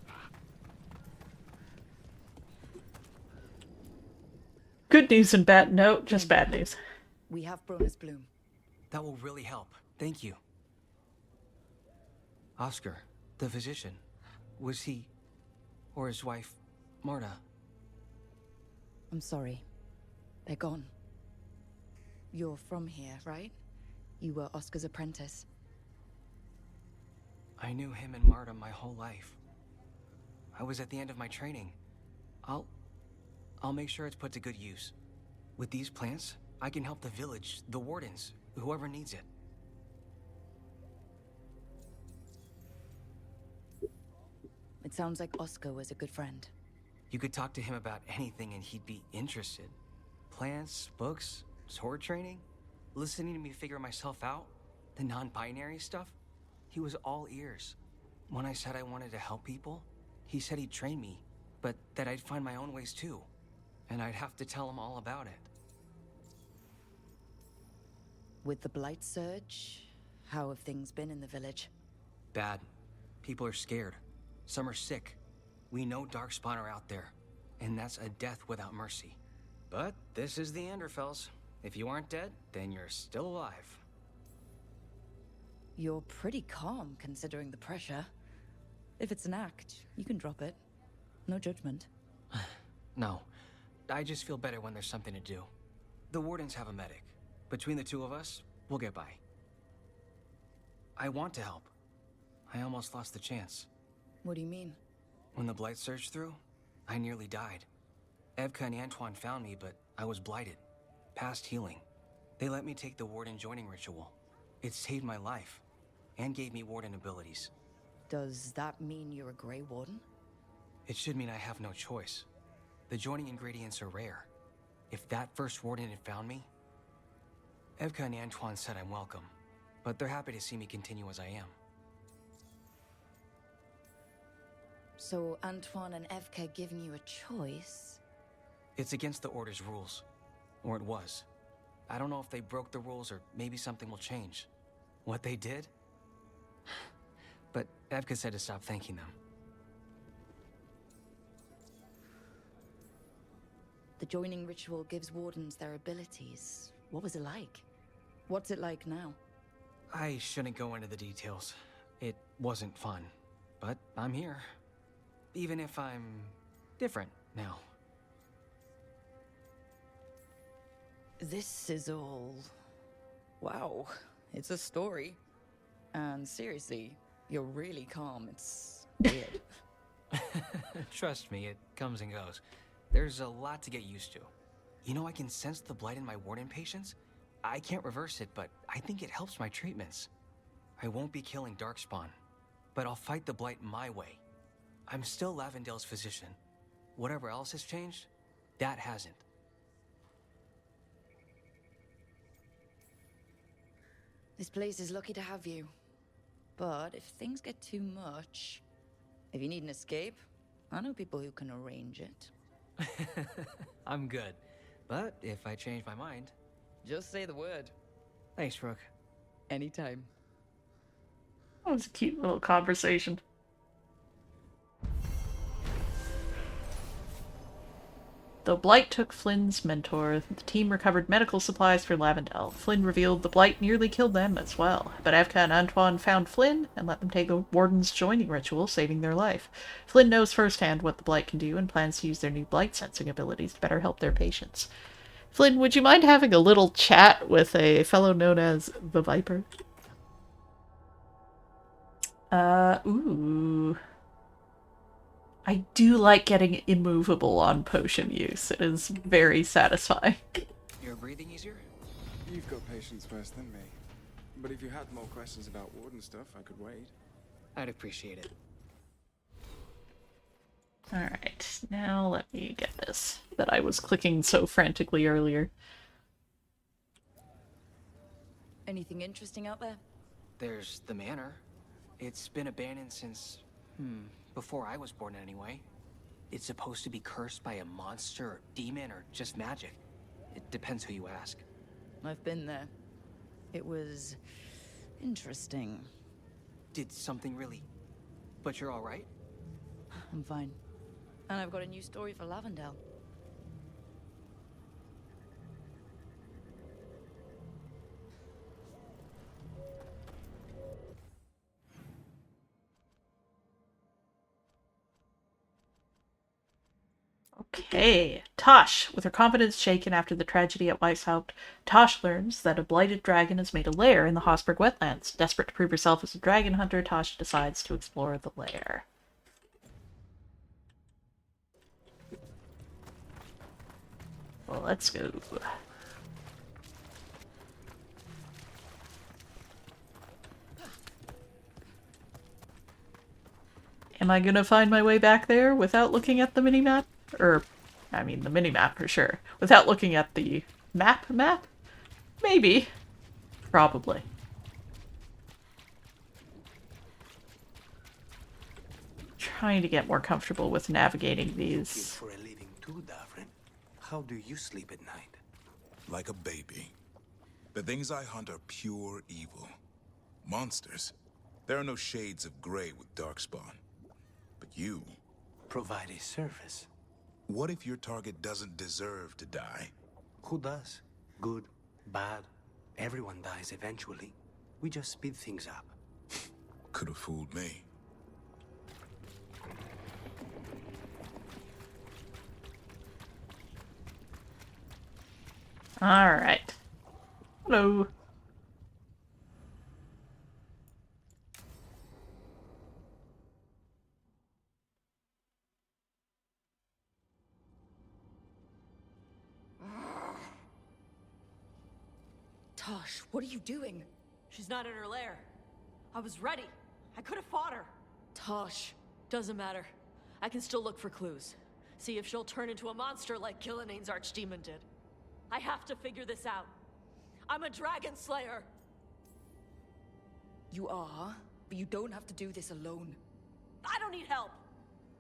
Good news and bad. No, just bad news. We have Bronus Bloom. That will really help. Thank you. Oscar, the physician, was he, or his wife, Marta? I'm sorry. They're gone. You're from here, right? You were Oscar's apprentice. I knew him and Marta my whole life. I was at the end of my training. I'll make sure it's put to good use. With these plants, I can help the village, the wardens, whoever needs it. It sounds like Oscar was a good friend. You could talk to him about anything and he'd be interested. Plants, books, sword training, listening to me figure myself out, the non-binary stuff. He was all ears. When I said I wanted to help people, he said he'd train me, but that I'd find my own ways too. and I'd have to tell him all about it. With the Blight Surge, how have things been in the village? Bad. People are scared. Some are sick. We know Darkspawn are out there, and that's a death without mercy. But this is the Anderfells. If you aren't dead, then you're still alive. You're pretty calm, considering the pressure. If it's an act, you can drop it. No judgment. No. I just feel better when there's something to do. The Wardens have a medic. Between the two of us, we'll get by. I want to help. I almost lost the chance. What do you mean? When the Blight surged through, I nearly died. Evka and Antoine found me, but I was blighted. Past healing. They let me take the Warden joining ritual. It saved my life, and gave me Warden abilities. Does that mean you're a Grey Warden? It should mean I have no choice. The joining ingredients are rare. If that first Warden had found me... Evka and Antoine said I'm welcome, but they're happy to see me continue as I am. So Antoine and Evka giving you a choice? It's against the Order's rules. Or it was. I don't know if they broke the rules or maybe something will change. What they did? But Evka said to stop thanking them. The joining ritual gives Wardens their abilities. What was it like? What's it like now? I shouldn't go into the details. It wasn't fun. But I'm here. Even if I'm different now. This is all... Wow. It's a story. And seriously, you're really calm. It's weird. Trust me, it comes and goes. There's a lot to get used to. You know, I can sense the blight in my Warden patients. I can't reverse it, but I think it helps my treatments. I won't be killing Darkspawn, but I'll fight the blight my way. I'm still Lavendale's physician. Whatever else has changed, that hasn't. This place is lucky to have you. But if things get too much... If you need an escape, I know people who can arrange it. I'm good. But if I change my mind... Just say the word. Thanks, Brooke. Anytime. That was a cute little conversation. Though Blight took Flynn's mentor, the team recovered medical supplies for Lavendale. Flynn revealed the Blight nearly killed them as well, but Evka and Antoine found Flynn and let them take a Warden's joining ritual, saving their life. Flynn knows firsthand what the Blight can do and plans to use their new Blight sensing abilities to better help their patients. Flynn, would you mind having a little chat with a fellow known as the Viper? Ooh. I do like getting immovable on potion use. It is very satisfying. You're breathing easier? You've got patience worse than me. But if you had more questions about Warden stuff, I could wait. I'd appreciate it. Alright, now let me get this that I was clicking so frantically earlier. Anything interesting out there? There's the manor. It's been abandoned since... before I was born anyway. It's supposed to be cursed by a monster or demon or just magic. It depends who you ask. I've been there. It was... interesting. Did something really... But you're alright? I'm fine. And I've got a new story for Lavendale. Okay, Tosh. With her confidence shaken after the tragedy at Weishaupt, Tosh learns that a blighted dragon has made a lair in the Hossberg wetlands. Desperate to prove herself as a dragon hunter, Tosh decides to explore the lair. Well, let's go. Am I gonna find my way back there without looking at the minimap? Or, I mean, the minimap for sure. Without looking at the map? Maybe. Probably. Trying to get more comfortable with navigating these. For a living too, Davrin. How do you sleep at night? Like a baby. The things I hunt are pure evil. Monsters. There are no shades of gray with Darkspawn. But you... Provide a service. What if your target doesn't deserve to die? Who does? Good, bad. Everyone dies eventually. We just speed things up. Could have fooled me. Alright. Hello. Tosh, what are you doing? She's not in her lair. I was ready. I could have fought her. Tosh, doesn't matter. I can still look for clues. See if she'll turn into a monster like Killiane's archdemon did. I have to figure this out. I'm a dragon slayer. You are, but you don't have to do this alone. I don't need help.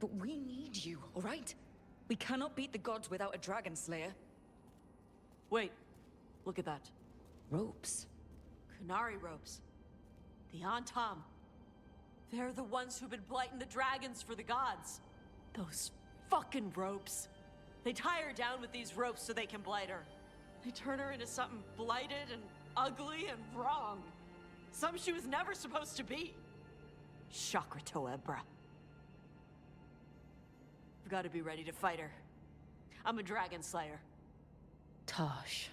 But we need you, all right? We cannot beat the gods without a dragon slayer. Wait, look at that. Ropes. Kunari ropes. The Antam. They're the ones who've been blighting the dragons for the gods. Those fucking ropes. They tie her down with these ropes so they can blight her. They turn her into something blighted and ugly and wrong. Something she was never supposed to be. Chakra Toebra. I've got to be ready to fight her. I'm a dragon slayer. Tosh.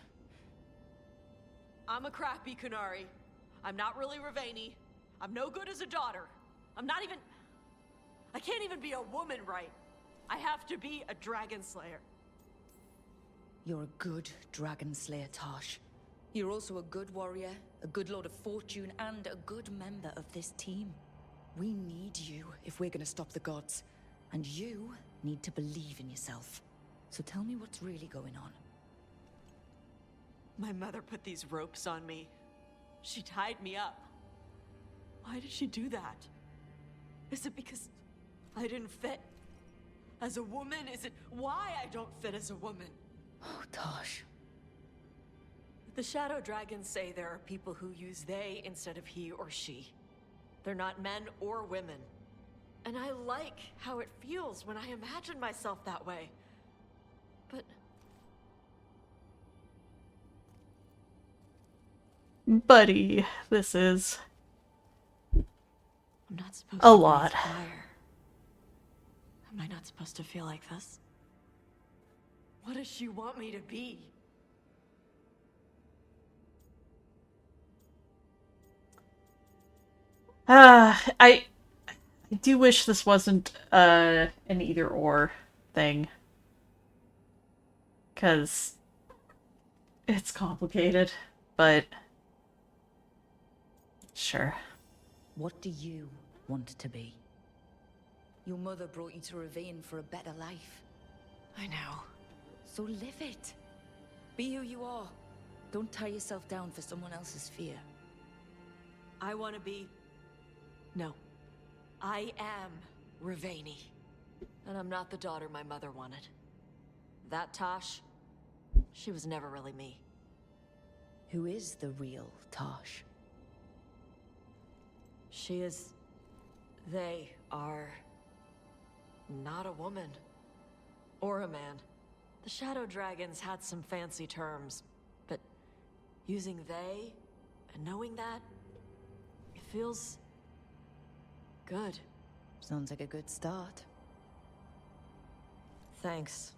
I'm a crappy Kunari. I'm not really Ravani. I'm no good as a daughter. I'm not even... I can't even be a woman right. I have to be a dragon slayer. You're a good dragon slayer, Tosh. You're also a good warrior, a good lord of fortune, and a good member of this team. We need you if we're gonna stop the gods. And you need to believe in yourself. So tell me what's really going on. My mother put these ropes on me. She tied me up. Why did she do that? Is it because I didn't fit as a woman? Is it why I don't fit as a woman? Oh, Tosh. The Shadow Dragons say there are people who use they instead of he or she. They're not men or women. And I like how it feels when I imagine myself that way. But... Buddy, this is I'm not supposed a to lot. breathe fire. Am I not supposed to feel like this? What does she want me to be? I do wish this wasn't an either or thing. 'Cause it's complicated, but sure. What do you want to be? Your mother brought you to Ravine for a better life. I know. So live it. Be who you are. Don't tie yourself down for someone else's fear. I want to be... No. I am Ravani. And I'm not the daughter my mother wanted. That Tosh, she was never really me. Who is the real Tosh? She is... They are... not a woman. Or a man. The Shadow Dragons had some fancy terms, but using they and knowing that, it feels... good. Sounds like a good start. Thanks.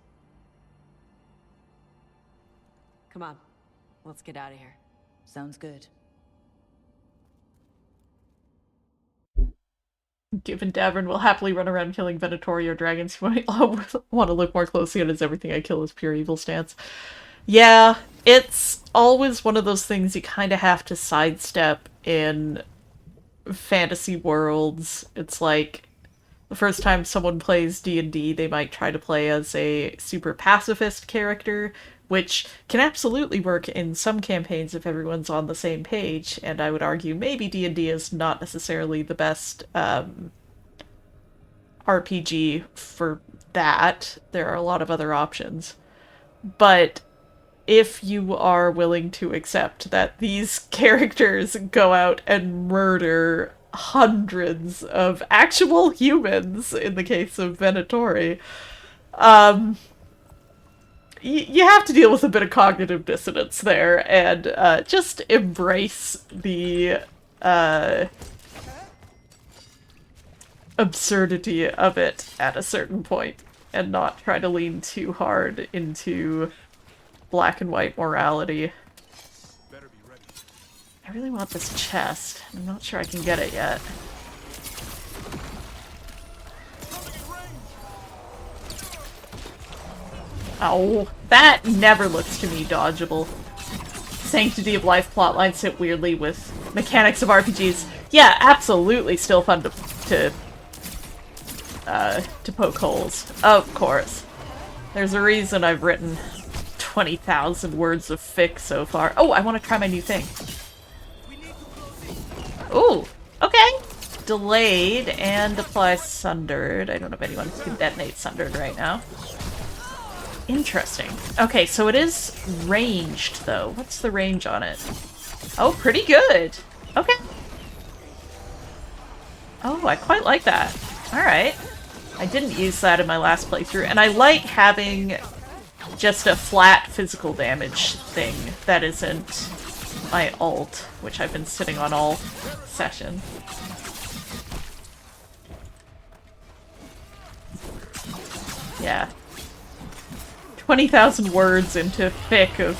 Come on, let's get out of here. Sounds good. Given Davern will happily run around killing Venatori or dragons who might want to look more closely at his everything I kill is pure evil stance. Yeah, it's always one of those things you kind of have to sidestep in fantasy worlds. It's like, the first time someone plays D&D, they might try to play as a super pacifist character, which can absolutely work in some campaigns if everyone's on the same page, and I would argue maybe D&D is not necessarily the best RPG for that. There are a lot of other options. but if you are willing to accept that these characters go out and murder hundreds of actual humans, in the case of Venatori, you have to deal with a bit of cognitive dissonance there, and just embrace the absurdity of it at a certain point, and not try to lean too hard into black and white morality. I really want this chest. I'm not sure I can get it yet. Oh, that never looks to me dodgeable. Sanctity of Life plotlines sit weirdly with mechanics of RPGs. Yeah, absolutely still fun to poke holes. Of course. There's a reason I've written 20,000 words of fic so far. Oh, I want to try my new thing. Ooh, okay. Delayed and apply Sundered. I don't know if anyone can detonate Sundered right now. Interesting. Okay, so it is ranged, though. What's the range on it? Oh, pretty good. Okay. Oh, I quite like that. Alright. I didn't use that in my last playthrough, and I like having just a flat physical damage thing that isn't my ult, which I've been sitting on all session. Yeah. 20,000 words into fic of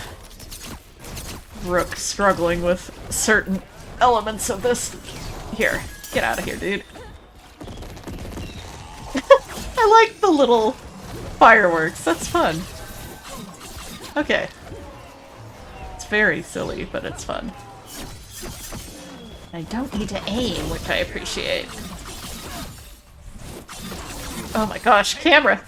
Rook struggling with certain elements of this. Here, get out of here, dude. I like the little fireworks, that's fun. Okay. It's very silly, but it's fun. I don't need to aim, which I appreciate. Oh my gosh, camera!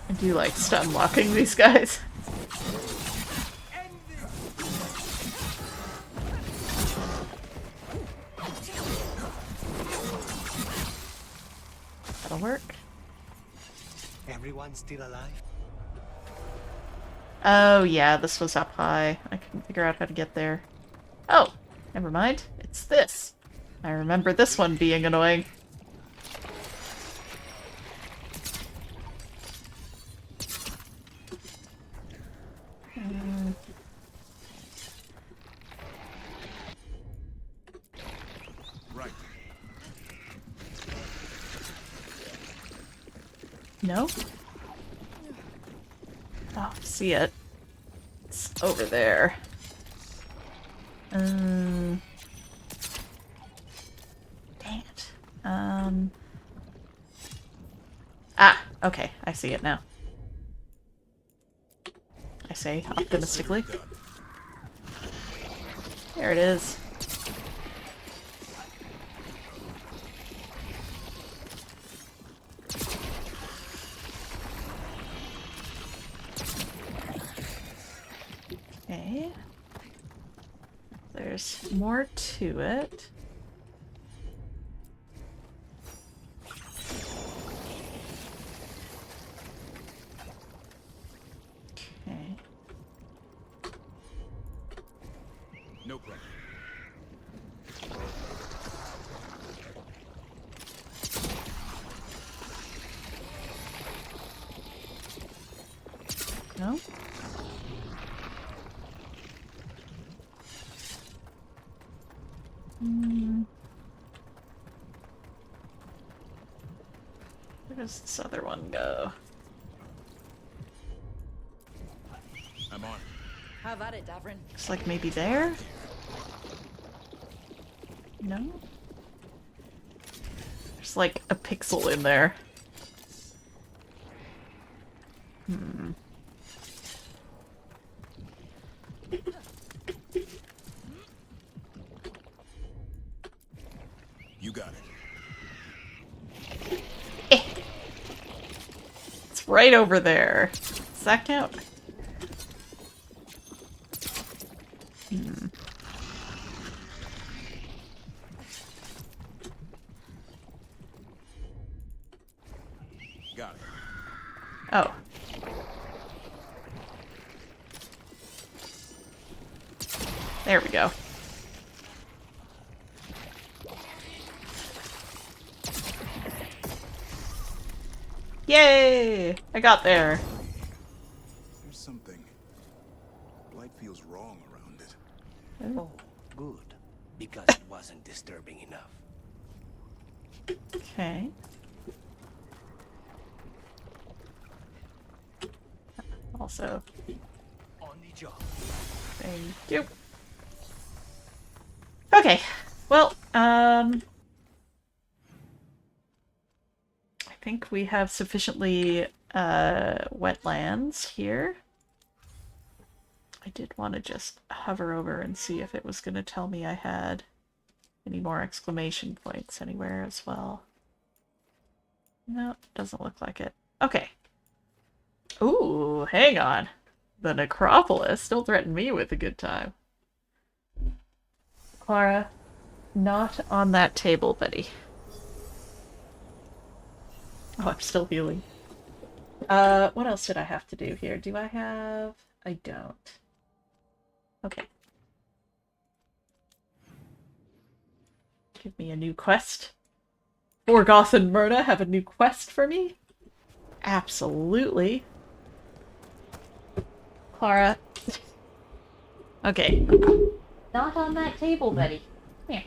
I do like stun locking these guys. That'll work. Everyone still alive? Oh yeah, this was up high. I couldn't figure out how to get there. Oh, never mind. It's this. I remember this one being annoying. Right. No? Oh, see it. It's over there. Dang it. Ah, okay. I see it now. I say optimistically. There it is. Okay. There's more to it. Okay. No problem. No? Where does this other one go? I'm on. Have at it, Davrin. Looks like maybe there? No? There's like a pixel in there. Hmm. You got it. It's right over there. Does that count? Hmm. There we go. Yay! I got there. There's something. Light feels wrong around it. Oh, good. Because it wasn't disturbing enough. Okay. Also. On the job. Thank you. Okay. Well, I think we have sufficiently wetlands here. I did want to just hover over and see if it was going to tell me I had any more exclamation points anywhere as well. No, doesn't look like it. Okay. Ooh, hang on. The necropolis. Don't threaten me with a good time. Clara, not on that table, buddy. Oh, I'm still healing. What else did I have to do here? Do I have... I don't. Okay. Give me a new quest. Morgoth and Myrna have a new quest for me? Absolutely. Clara. Okay. Not on that table, Betty. Come here.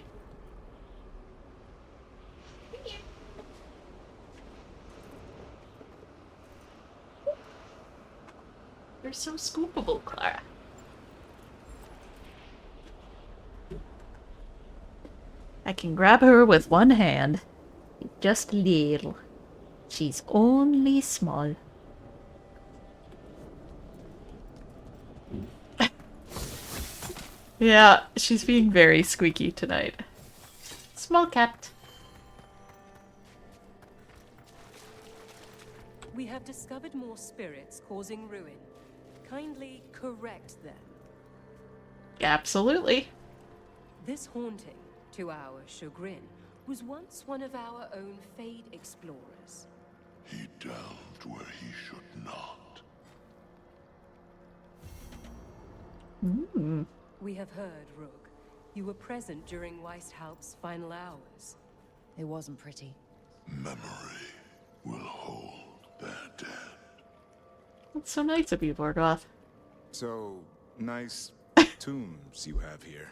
You're so scoopable, Clara. I can grab her with one hand. Just little. She's only small. Yeah, she's being very squeaky tonight. Small cat. We have discovered more spirits causing ruin. Kindly correct them. Absolutely. This haunting, to our chagrin, was once one of our own Fade explorers. He delved where he should not. We have heard, Rook. You were present during Weisthaupt's final hours. It wasn't pretty. Memory will hold their dead. That's so nice of you, Morgoth. So, nice tombs you have here.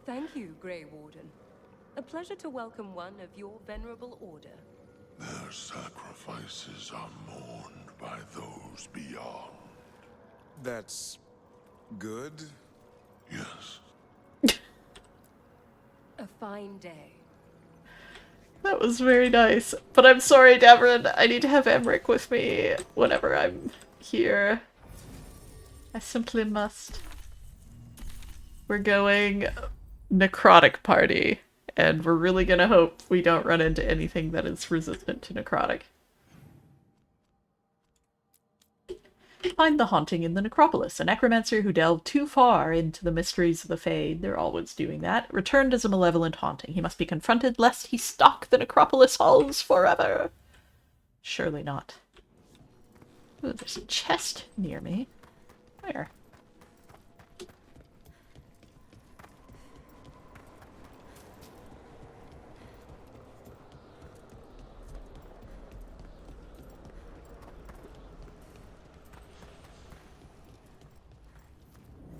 Thank you, Grey Warden. A pleasure to welcome one of your venerable order. Their sacrifices are mourned by those beyond. That's good? Yes. A fine day. That was very nice. But I'm sorry, Davrin. I need to have Emmerich with me whenever I'm here. I simply must. We're going necrotic party. And we're really gonna hope we don't run into anything that is resistant to necrotic. Find the haunting in the necropolis. A necromancer who delved too far into the mysteries of the Fade, they're always doing that, returned as a malevolent haunting. He must be confronted lest he stalk the necropolis halls forever. Surely not. Ooh, there's a chest near me. Where?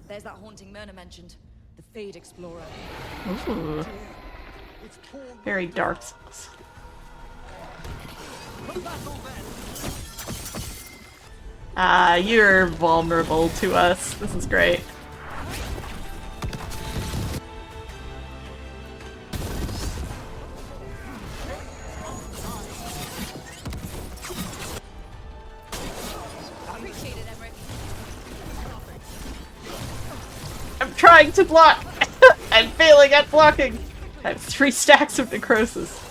There's that haunting Myrna mentioned. The Fade Explorer. Ooh. Very dark sauce. Ah, you're vulnerable to us. This is great. I'm trying to block! I'm failing at blocking! I have 3 stacks of necrosis.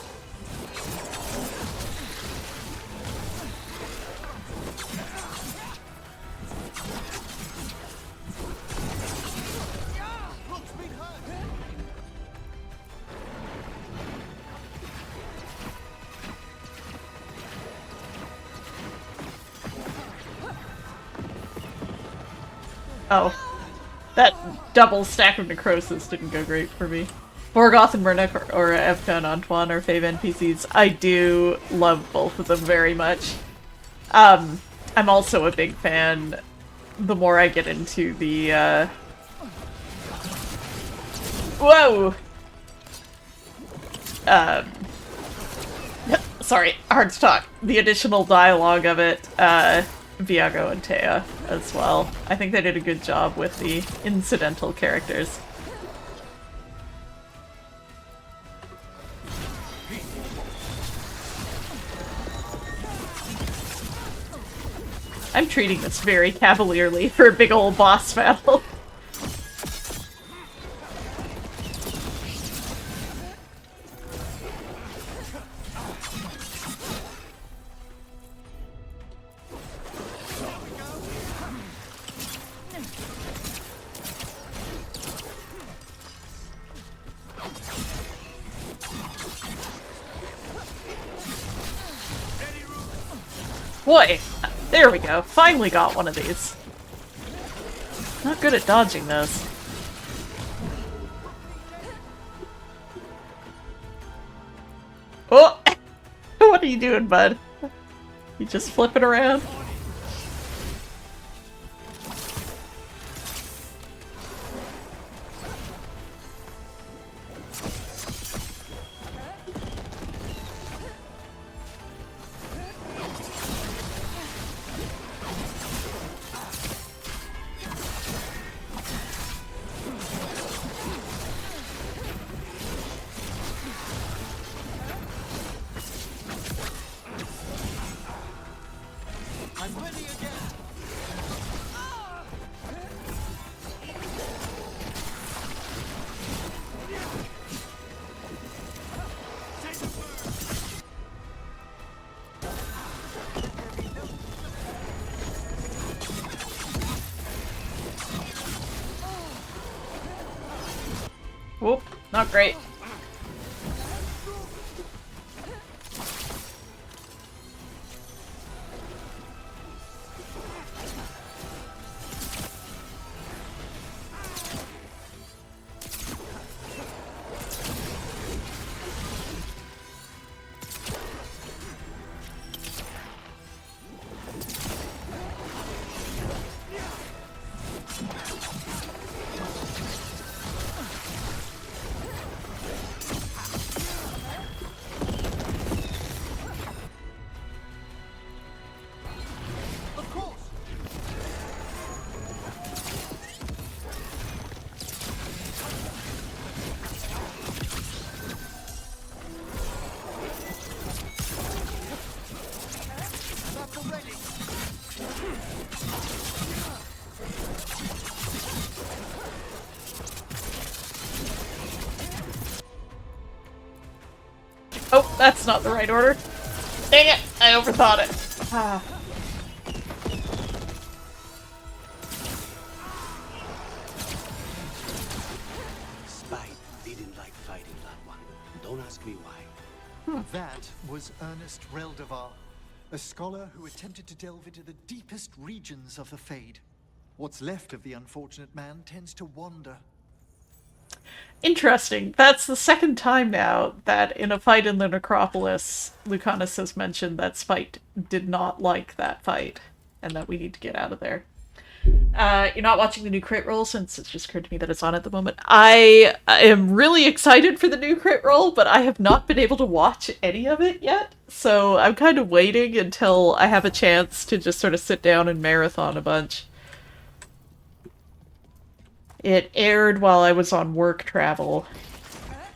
Oh. That double stack of necrosis didn't go great for me. Morgoth and Murnock or Evka and Antoine are fave NPCs. I do love both of them very much. I'm also a big fan, the more I get into the, whoa! Sorry, hard to talk. The additional dialogue of it, Viago and Tea as well. I think they did a good job with the incidental characters. I'm treating this very cavalierly for a big old boss battle. Boy, there we go. Finally got one of these. Not good at dodging those. Oh! What are you doing, bud? You just flipping around? Whoop, not great. Oh, that's not the right order. Dang it! I overthought it. Ah. Spite didn't like fighting that one. Don't ask me why. That was Ernest Reldevar, a scholar who attempted to delve into the deepest regions of the Fade. What's left of the unfortunate man tends to wander. Interesting. That's the second time now that in a fight in the Necropolis, Lucanus has mentioned that Spite did not like that fight, and that we need to get out of there. You're not watching the new crit roll, since it's just occurred to me that it's on at the moment. I am really excited for the new crit roll, but I have not been able to watch any of it yet, so I'm kind of waiting until I have a chance to just sort of sit down and marathon a bunch. It aired while I was on work travel.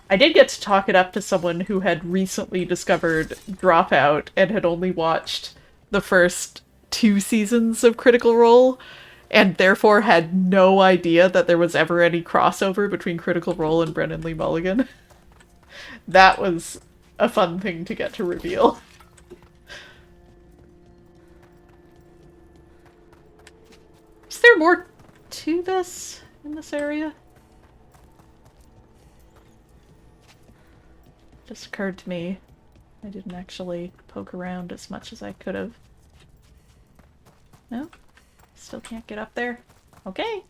I did get to talk it up to someone who had recently discovered Dropout and had only watched the first 2 seasons of Critical Role, and therefore had no idea that there was ever any crossover between Critical Role and Brennan Lee Mulligan. That was a fun thing to get to reveal. Is there more to this in this area? Just occurred to me I didn't actually poke around as much as I could have. No? Still can't get up there? Okay.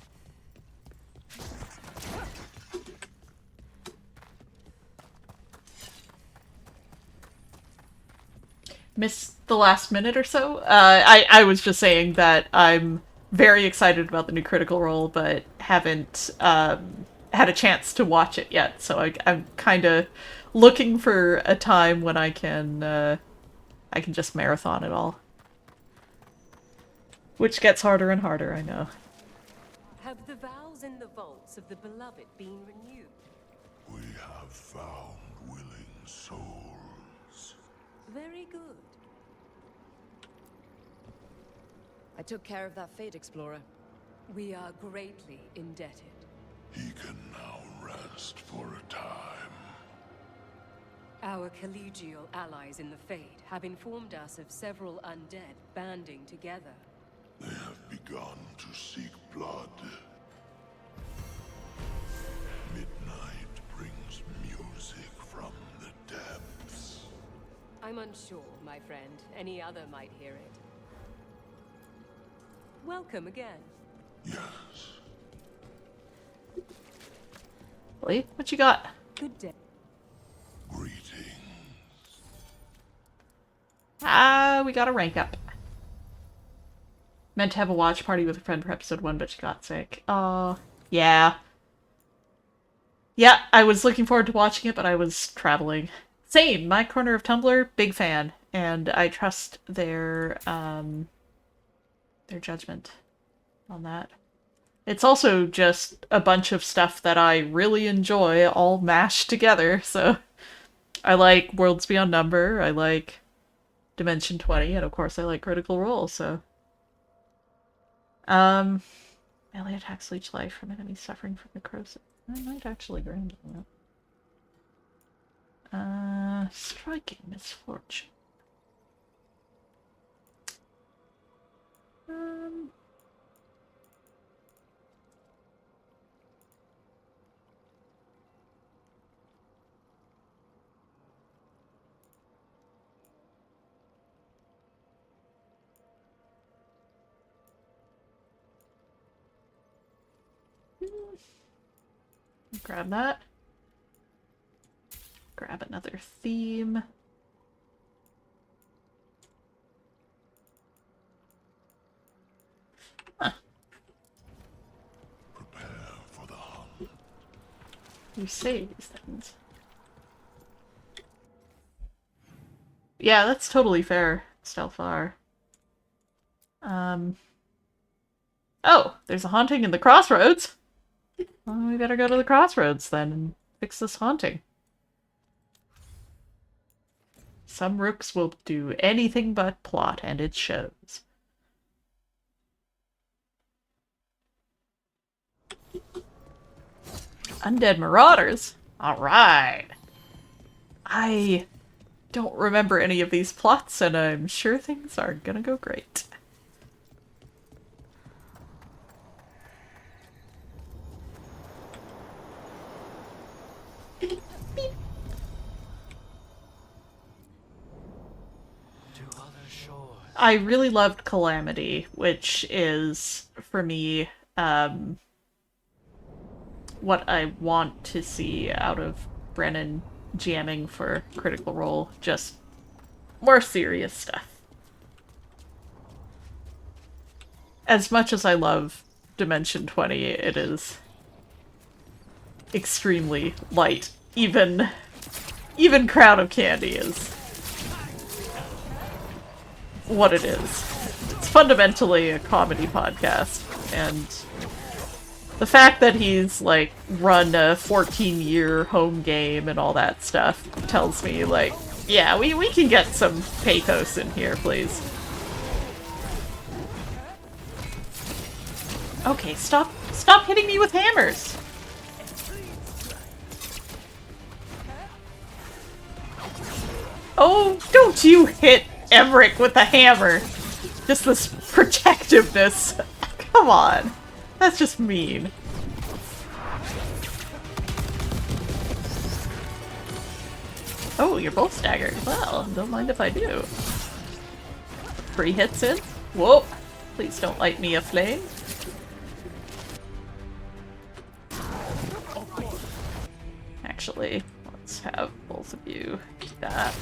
missed the last minute or so. I was just saying that I'm very excited about the new Critical Role, but haven't had a chance to watch it yet. So I'm kind of looking for a time when I can just marathon it all. Which gets harder and harder, I know. Have the vows in the vaults of the beloved been renewed? We have found willing souls. Very good. I took care of that Fate Explorer. We are greatly indebted. He can now rest for a time. Our collegial allies in the Fate have informed us of several undead banding together. They have begun to seek blood. Midnight brings music from the depths. I'm unsure, my friend. Any other might hear it. Welcome again. Yes. Lee, what you got? Good day. Greetings. We got a rank up. Meant to have a watch party with a friend for episode 1, but she got sick. Oh, yeah. Yeah, I was looking forward to watching it, but I was traveling. Same, my corner of Tumblr, big fan. And I trust their judgment on that. It's also just a bunch of stuff that I really enjoy all mashed together, so I like Worlds Beyond Number, I like Dimension 20, and of course I like Critical Role, so... melee attacks leech life from enemies suffering from necrosis. I might actually grant that. Striking misfortune. Grab that. Grab another theme. Huh. Prepare for the hunt. You say these things. Yeah, that's totally fair, Stelfar. Oh, there's a haunting in the crossroads. Well, we better go to the crossroads then and fix this haunting. Some rooks will do anything but plot, and it shows. Undead Marauders? Alright. I don't remember any of these plots, and I'm sure things are gonna go great. I really loved Calamity, which is, for me, what I want to see out of Brennan jamming for Critical Role. Just more serious stuff. As much as I love Dimension 20, it is extremely light. Even Crown of Candy is what it is. It's fundamentally a comedy podcast, and the fact that he's, like, run a 14-year home game and all that stuff tells me, like, yeah, we can get some pathos in here, please. Okay, stop hitting me with hammers! Oh, don't you hit Emmerich with a hammer! Just this protectiveness. Come on. That's just mean. Oh, you're both staggered. Well, don't mind if I do. 3 hits in. Whoa! Please don't light me aflame. Actually, let's have both of you do that.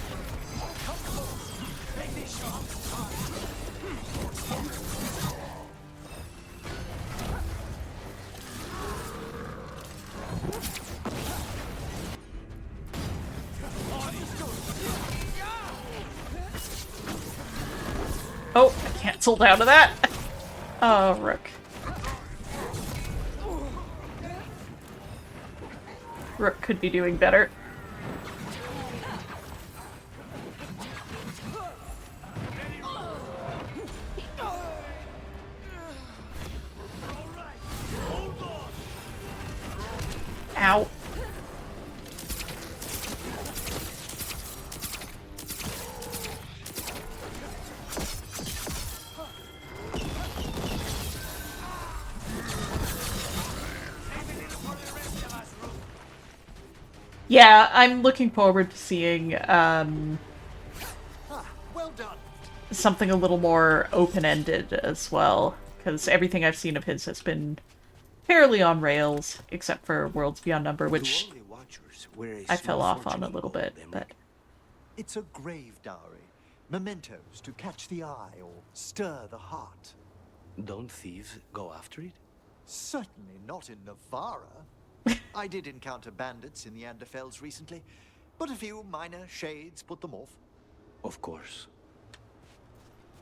Oh, I canceled out of that. Oh, Rook. Rook could be doing better. Ow. Yeah, I'm looking forward to seeing Well done. something a little more open-ended as well, because everything I've seen of his has been fairly on rails, except for Worlds Beyond Number, which I fell off on a little bit, but... It's a grave dowry. Mementos to catch the eye or stir the heart. Don't thieves go after it? Certainly not in Navarra. I did encounter bandits in the Anderfels recently, but a few minor shades put them off. Of course.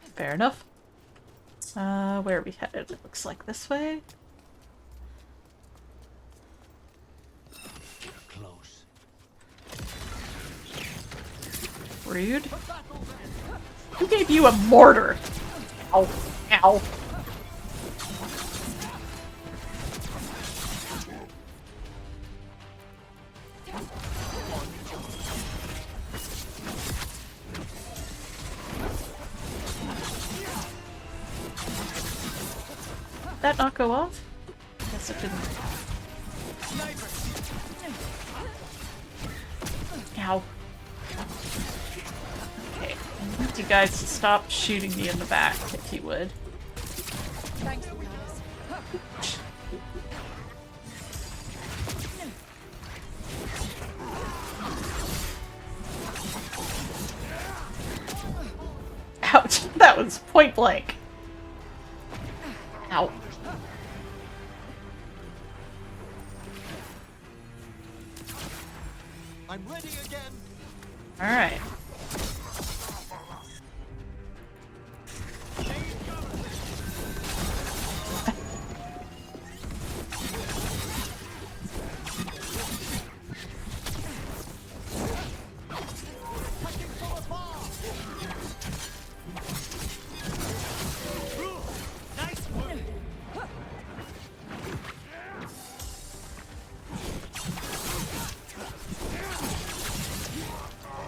Fair enough. Where are we headed? It looks like this way. Close. Rude. Who gave you a mortar? Ow. Ow. Did that not go off? Guess it didn't. Ow. Okay, I need you guys to stop shooting me in the back, if you would. Thanks, guys. Ouch, that was point blank. Ow. I'm ready again. Alright.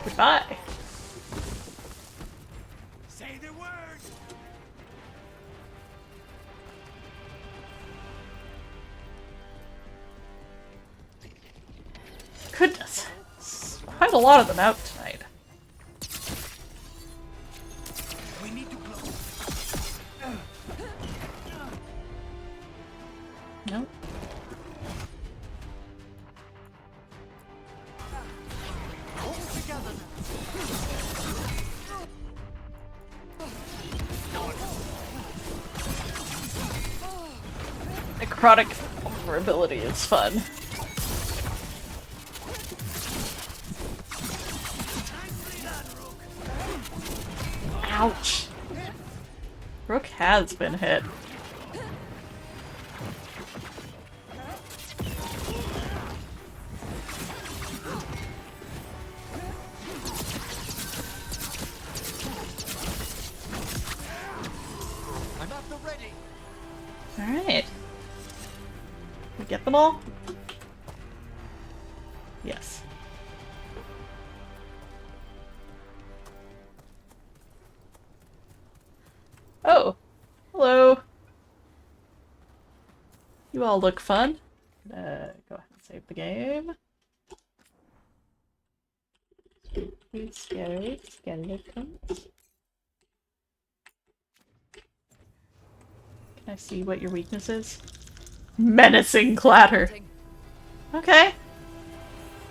Goodbye. Say the word. Goodness. Quite a lot of them out tonight. We need to close. Nope. Necrotic vulnerability is fun. Ouch. Rook has been hit. I'm at the ready. Alright. We get them all? Yes. Oh! Hello! You all look fun. Go ahead and save the game. Spooky, scary skeletons. Can I see what your weakness is? Menacing clatter. Okay.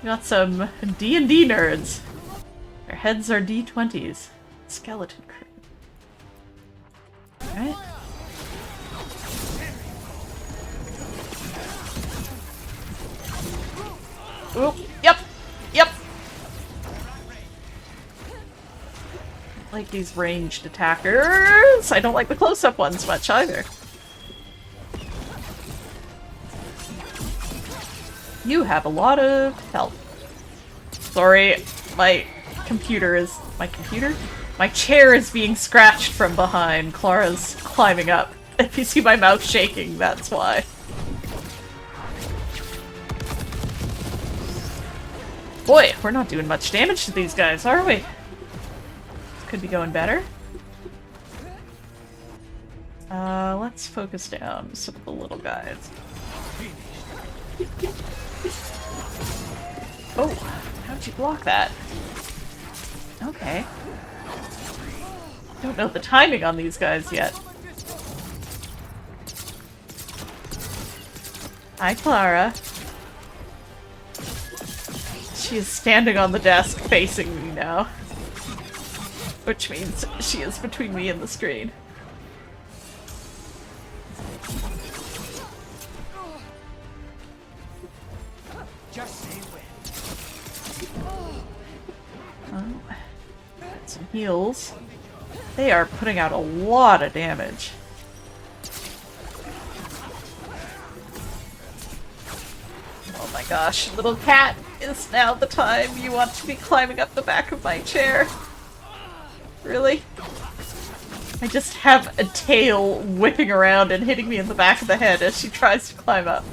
We got some D&D nerds. Their heads are D20s. Skeleton crew. Alright. Oop, yep! Yep! Like these ranged attackers. I don't like the close-up ones much either. You have a lot of health. Sorry, my chair is being scratched from behind. Clara's climbing up. If you see my mouth shaking, that's why. Boy, we're not doing much damage to these guys, are we? Could be going better. Let's focus down some of the little guys. Oh, how'd you block that? Okay. Don't know the timing on these guys yet. Hi, Clara. She is standing on the desk facing me now. Which means she is between me and the screen. Just say Oh, got some heals. They are putting out a lot of damage. Oh my gosh, little cat, is now the time you want to be climbing up the back of my chair? Really? I just have a tail whipping around and hitting me in the back of the head as she tries to climb up.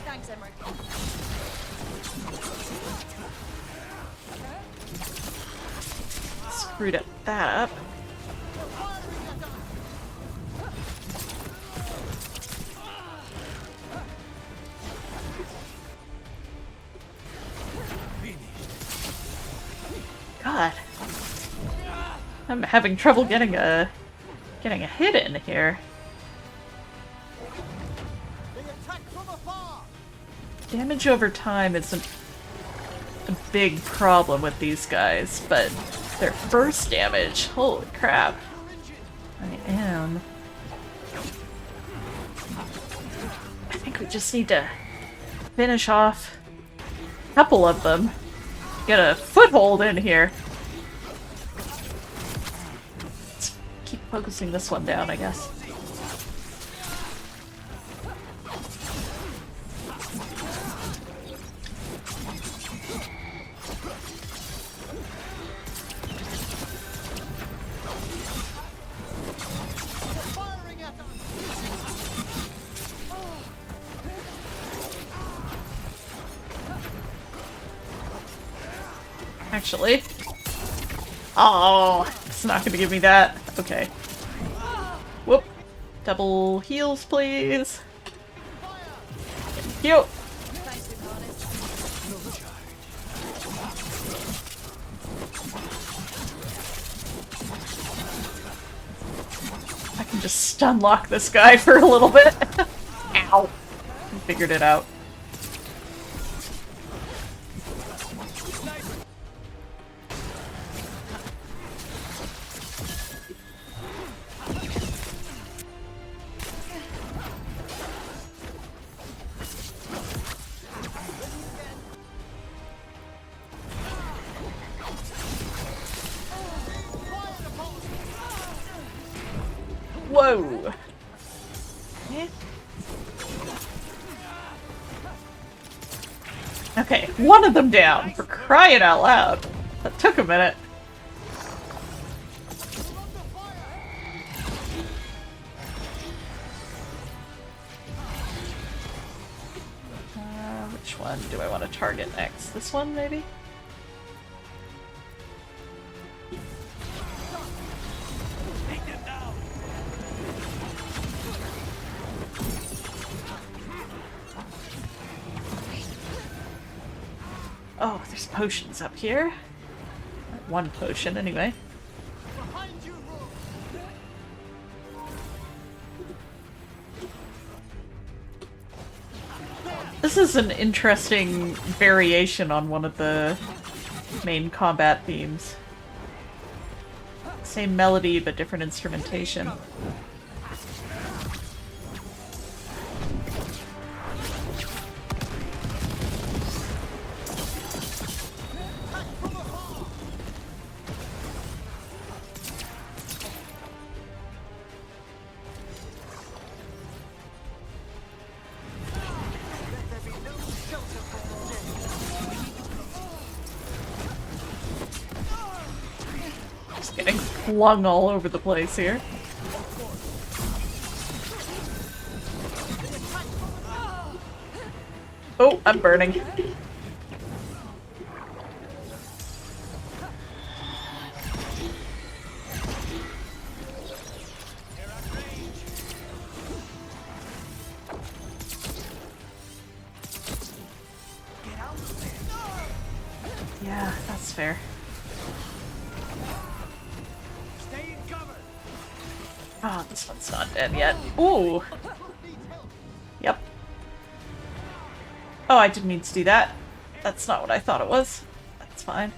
Thanks, Emmerich. Screwed that up. God. I'm having trouble getting a hit in here. Damage over time isn't a big problem with these guys, but their burst damage, holy crap. I am. I think we just need to finish off a couple of them. Get a foothold in here. Let's keep focusing this one down, I guess. Actually. Oh, it's not gonna give me that. Okay. Whoop. Double heals, please. Thank you. I can just stun lock this guy for a little bit. Ow. I figured it out. Whoa! Eh. Okay, one of them down, for crying out loud. That took a minute. Which one do I want to target next? This one, maybe? Oh, there's potions up here. One potion, anyway. This is an interesting variation on one of the main combat themes. Same melody, but different instrumentation. Getting flung all over the place here. Oh, I'm burning. Yeah, that's fair. Oh, this one's not dead yet. Ooh! Yep. Oh, I didn't mean to do that. That's not what I thought it was. That's fine.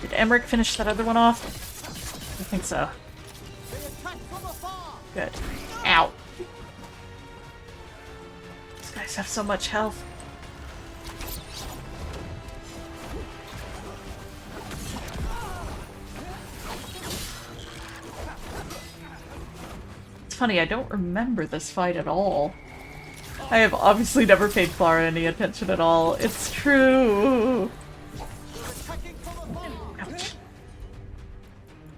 Did Emmerich finish that other one off? I think so. Good. Ow. These guys have so much health. It's funny, I don't remember this fight at all. I have obviously never paid Clara any attention at all. It's true! Ouch.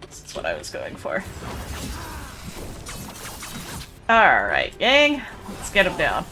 This is what I was going for. Alright, gang. Let's get him down.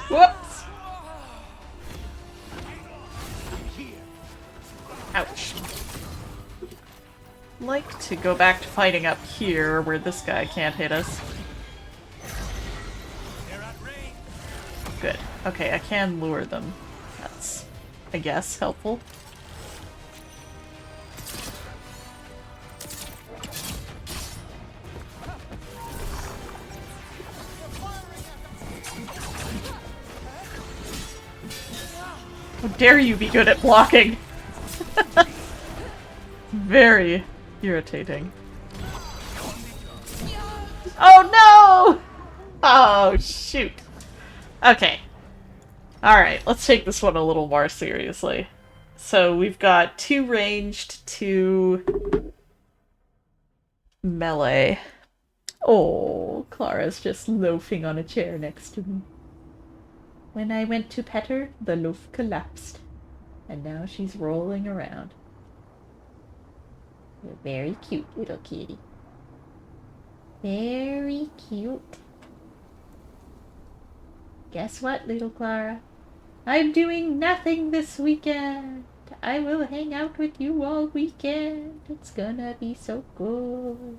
Whoops! Ouch. Like to go back to fighting up here where this guy can't hit us. Good. Okay, I can lure them. That's, I guess, helpful. How dare you be good at blocking? Very irritating. Oh no! Oh shoot. Okay. Alright, let's take this one a little more seriously. So we've got 2 ranged, 2 melee. Oh, Clara's just loafing on a chair next to me. When I went to pet her, the loaf collapsed. And now she's rolling around. You're very cute, little kitty. Very cute. Guess what, little Clara? I'm doing nothing this weekend. I will hang out with you all weekend. It's gonna be so good.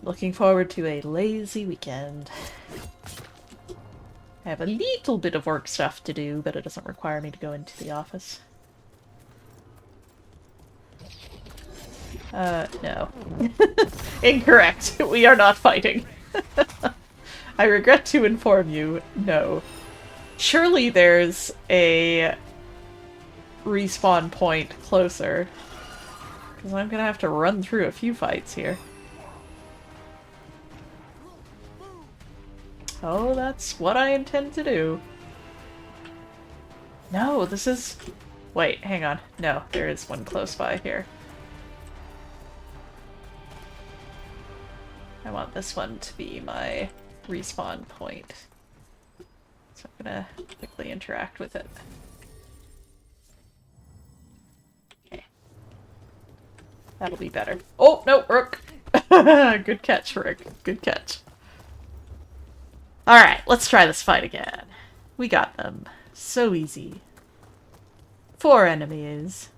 Looking forward to a lazy weekend. I have a little bit of work stuff to do, but it doesn't require me to go into the office. No. Incorrect. We are not fighting. I regret to inform you, no. Surely there's a respawn point closer. Because I'm gonna have to run through a few fights here. Oh, that's what I intend to do. No, this is... Wait, hang on. No, there is one close by here. I want this one to be my respawn point. So I'm gonna quickly interact with it. Okay. That'll be better. Oh, no, Rook! Good catch, Rick. Good catch. Alright, let's try this fight again. We got them. So easy. 4 enemies.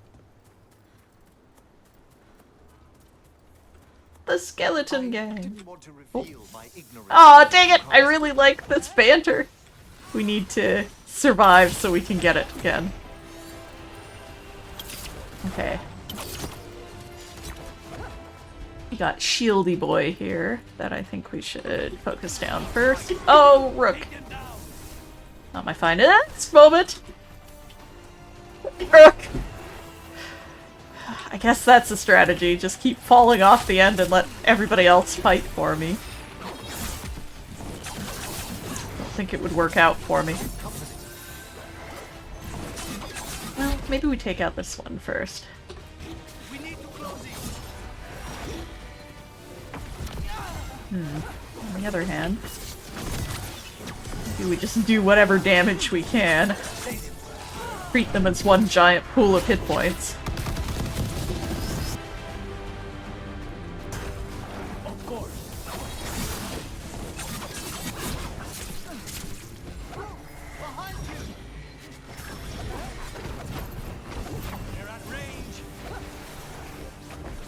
The skeleton gang. Oh, dang it! I really like this banter. We need to survive so we can get it again. Okay. We got Shieldy Boy here that I think we should focus down first. Oh, Rook! Not my finest moment! Rook! I guess that's the strategy. Just keep falling off the end and let everybody else fight for me. Don't think it would work out for me. Well, maybe we take out this one first. On the other hand, maybe we just do whatever damage we can. Treat them as one giant pool of hit points.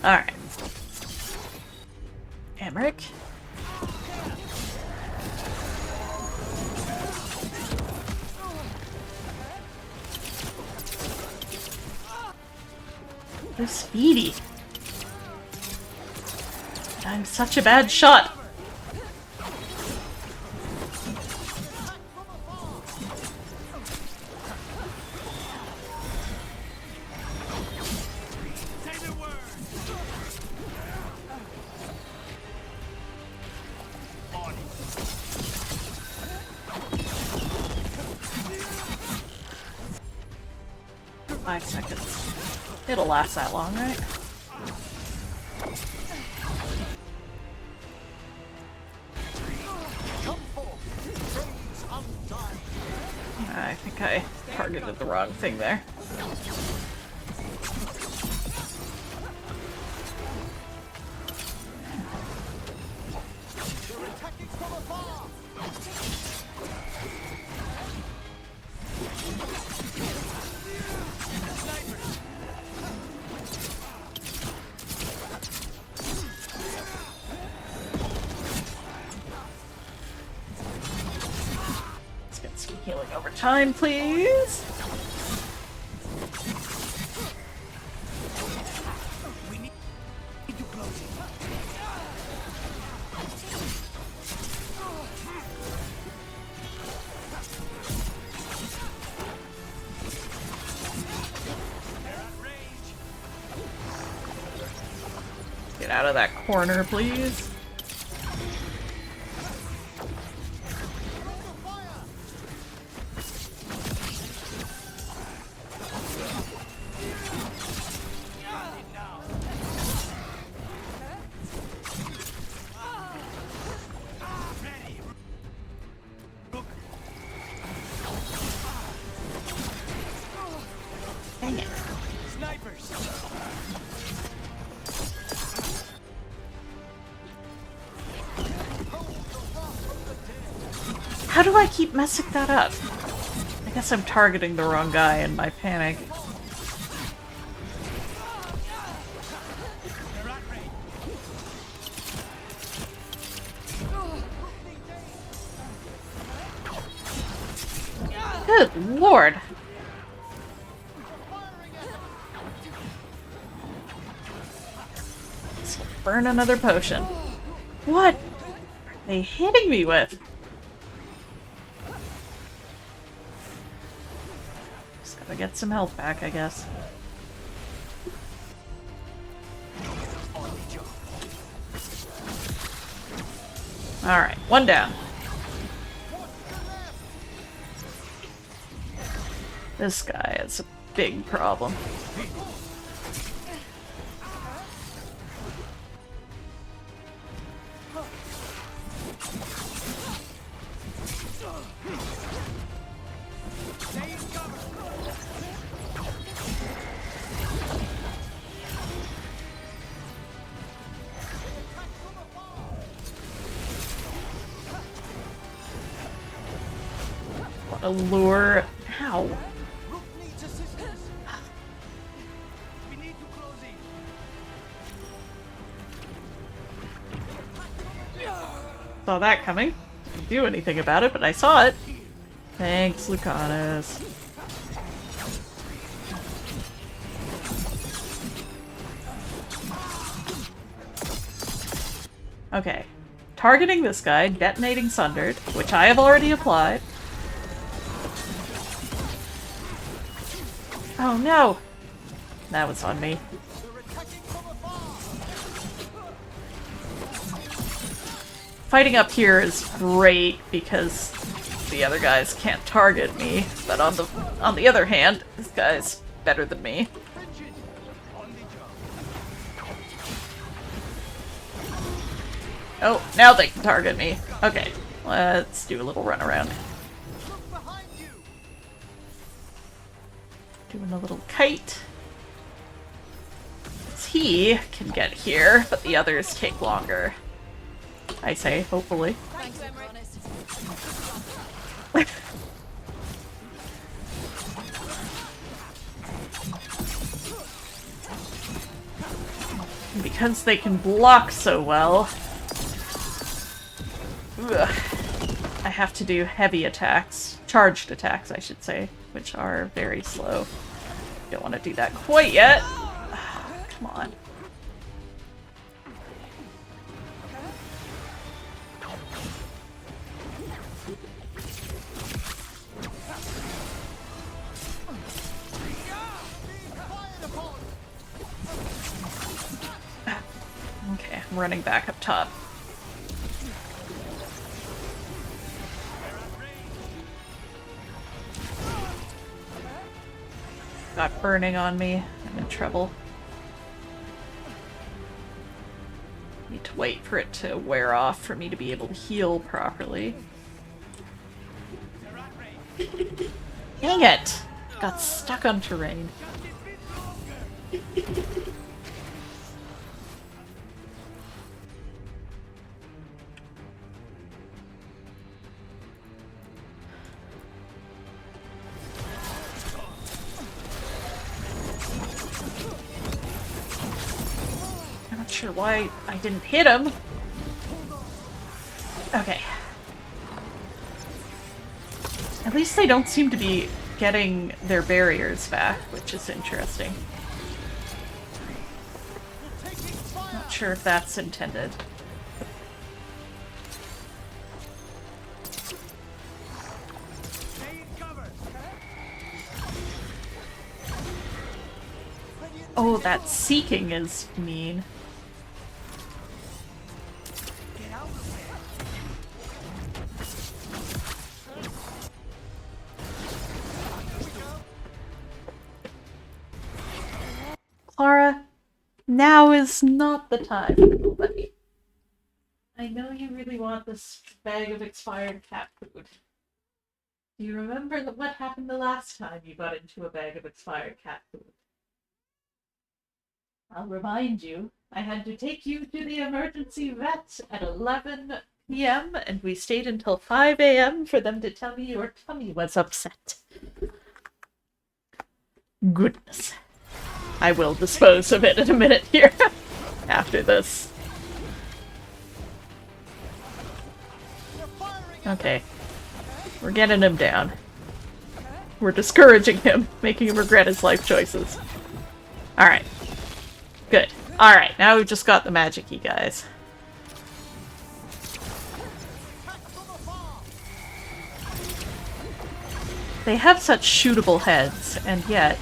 Alright. Emmerich. They're speedy. I'm such a bad shot. It'll last that long, right? I think I targeted the wrong thing there. Time, please. Get out of that corner, please. How do I keep messing that up? I guess I'm targeting the wrong guy in my panic. Good lord! Let's burn another potion. What are they hitting me with? Gotta get some health back, I guess. Alright, one down. This guy is a big problem. What a lure. Ow. Saw that coming. Didn't do anything about it, but I saw it. Thanks, Lucanus. Okay. Targeting this guy, detonating Sundered, which I have already applied. Oh no! That was on me. Fighting up here is great because the other guys can't target me, but on the other hand, this guy's better than me. Oh, now they can target me. Okay, let's do a little run around. Doing a little kite. He can get here, but the others take longer. I say, hopefully. Because they can block so well, ugh, I have to do heavy attacks. Charged attacks, I should say, which are very slow. Don't want to do that quite yet. Come on. Okay, I'm running back up top. Got burning on me. I'm in trouble. Need to wait for it to wear off for me to be able to heal properly. Dang it! Got stuck on terrain. Sure why I didn't hit him. Okay. At least they don't seem to be getting their barriers back, which is interesting. Not sure if that's intended. Oh, that seeking is mean. Clara, now is not the time, little buddy. I know you really want this bag of expired cat food. Do you remember what happened the last time you got into a bag of expired cat food? I'll remind you, I had to take you to the emergency vet at 11 p.m. and we stayed until 5 a.m. for them to tell me your tummy was upset. Goodness. I will dispose of it in a minute here after this. Okay. We're getting him down. We're discouraging him, making him regret his life choices. Alright. Good. Alright, now we've just got the magic-y guys. They have such shootable heads, and yet...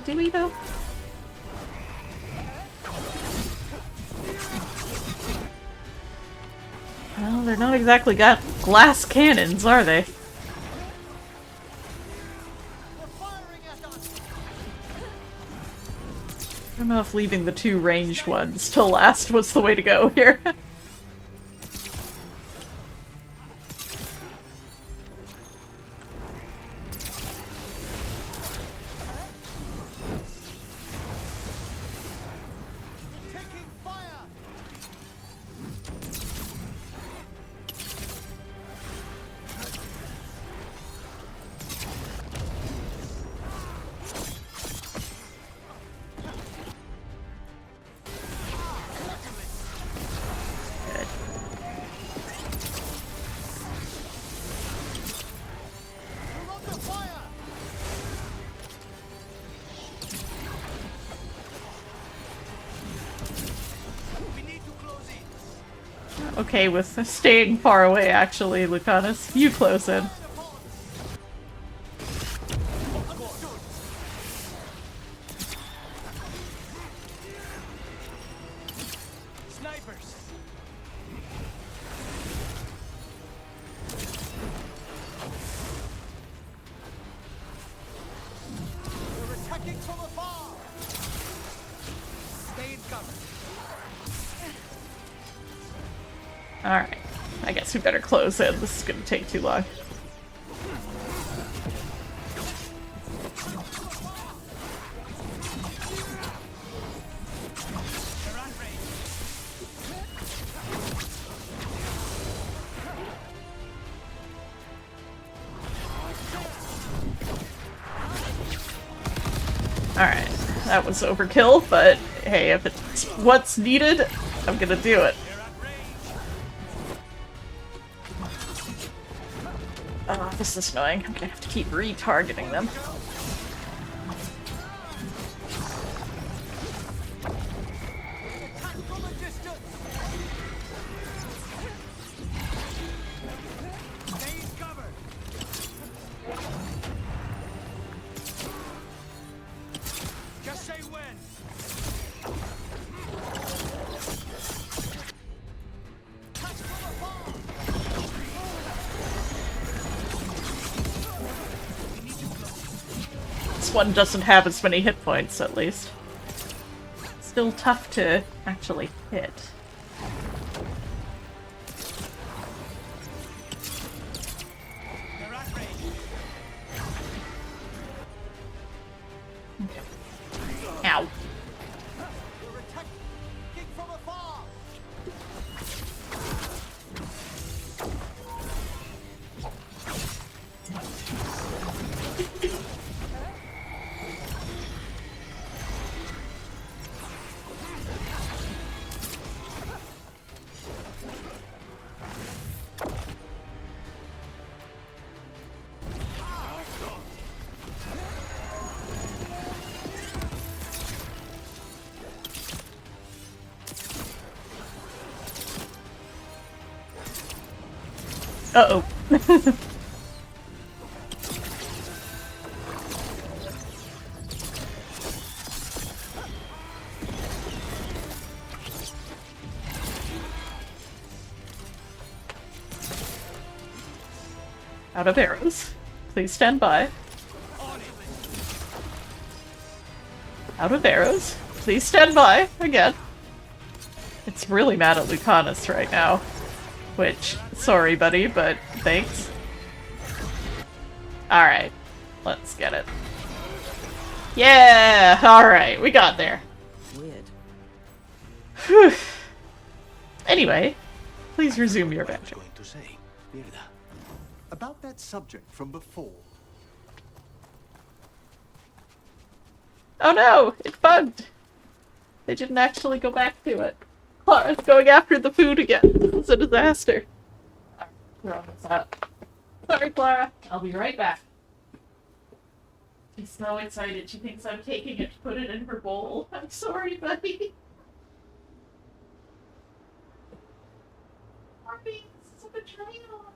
do we though? Well, they're not exactly got glass cannons, are they? I don't know if leaving the two ranged ones till last was the way to go here. Okay with staying far away, actually, Lucanus. You close in. Alright. I guess we better close in. This is gonna take too long. Alright. That was overkill, but hey, if it's what's needed, I'm gonna do it. Oh, this is annoying. I'm gonna have to keep retargeting them. One doesn't have as many hit points, at least. Still tough to actually hit. Okay. Ow. Uh-oh. Out of arrows. Please stand by. Out of arrows. Please stand by. Again. It's really mad at Lucanus right now. Which, sorry buddy, but thanks. Alright. Let's get it. Yeah! Alright, we got there. Weird. Whew. Anyway, please resume your banter. About that subject from before. Oh no! It bugged! They didn't actually go back to it. Clara's going after the food again. It's a disaster. Alright, this out. Sorry, Clara. I'll be right back. She's so excited. She thinks I'm taking it to put it in her bowl. I'm sorry, buddy. Harvey, this is a betrayal.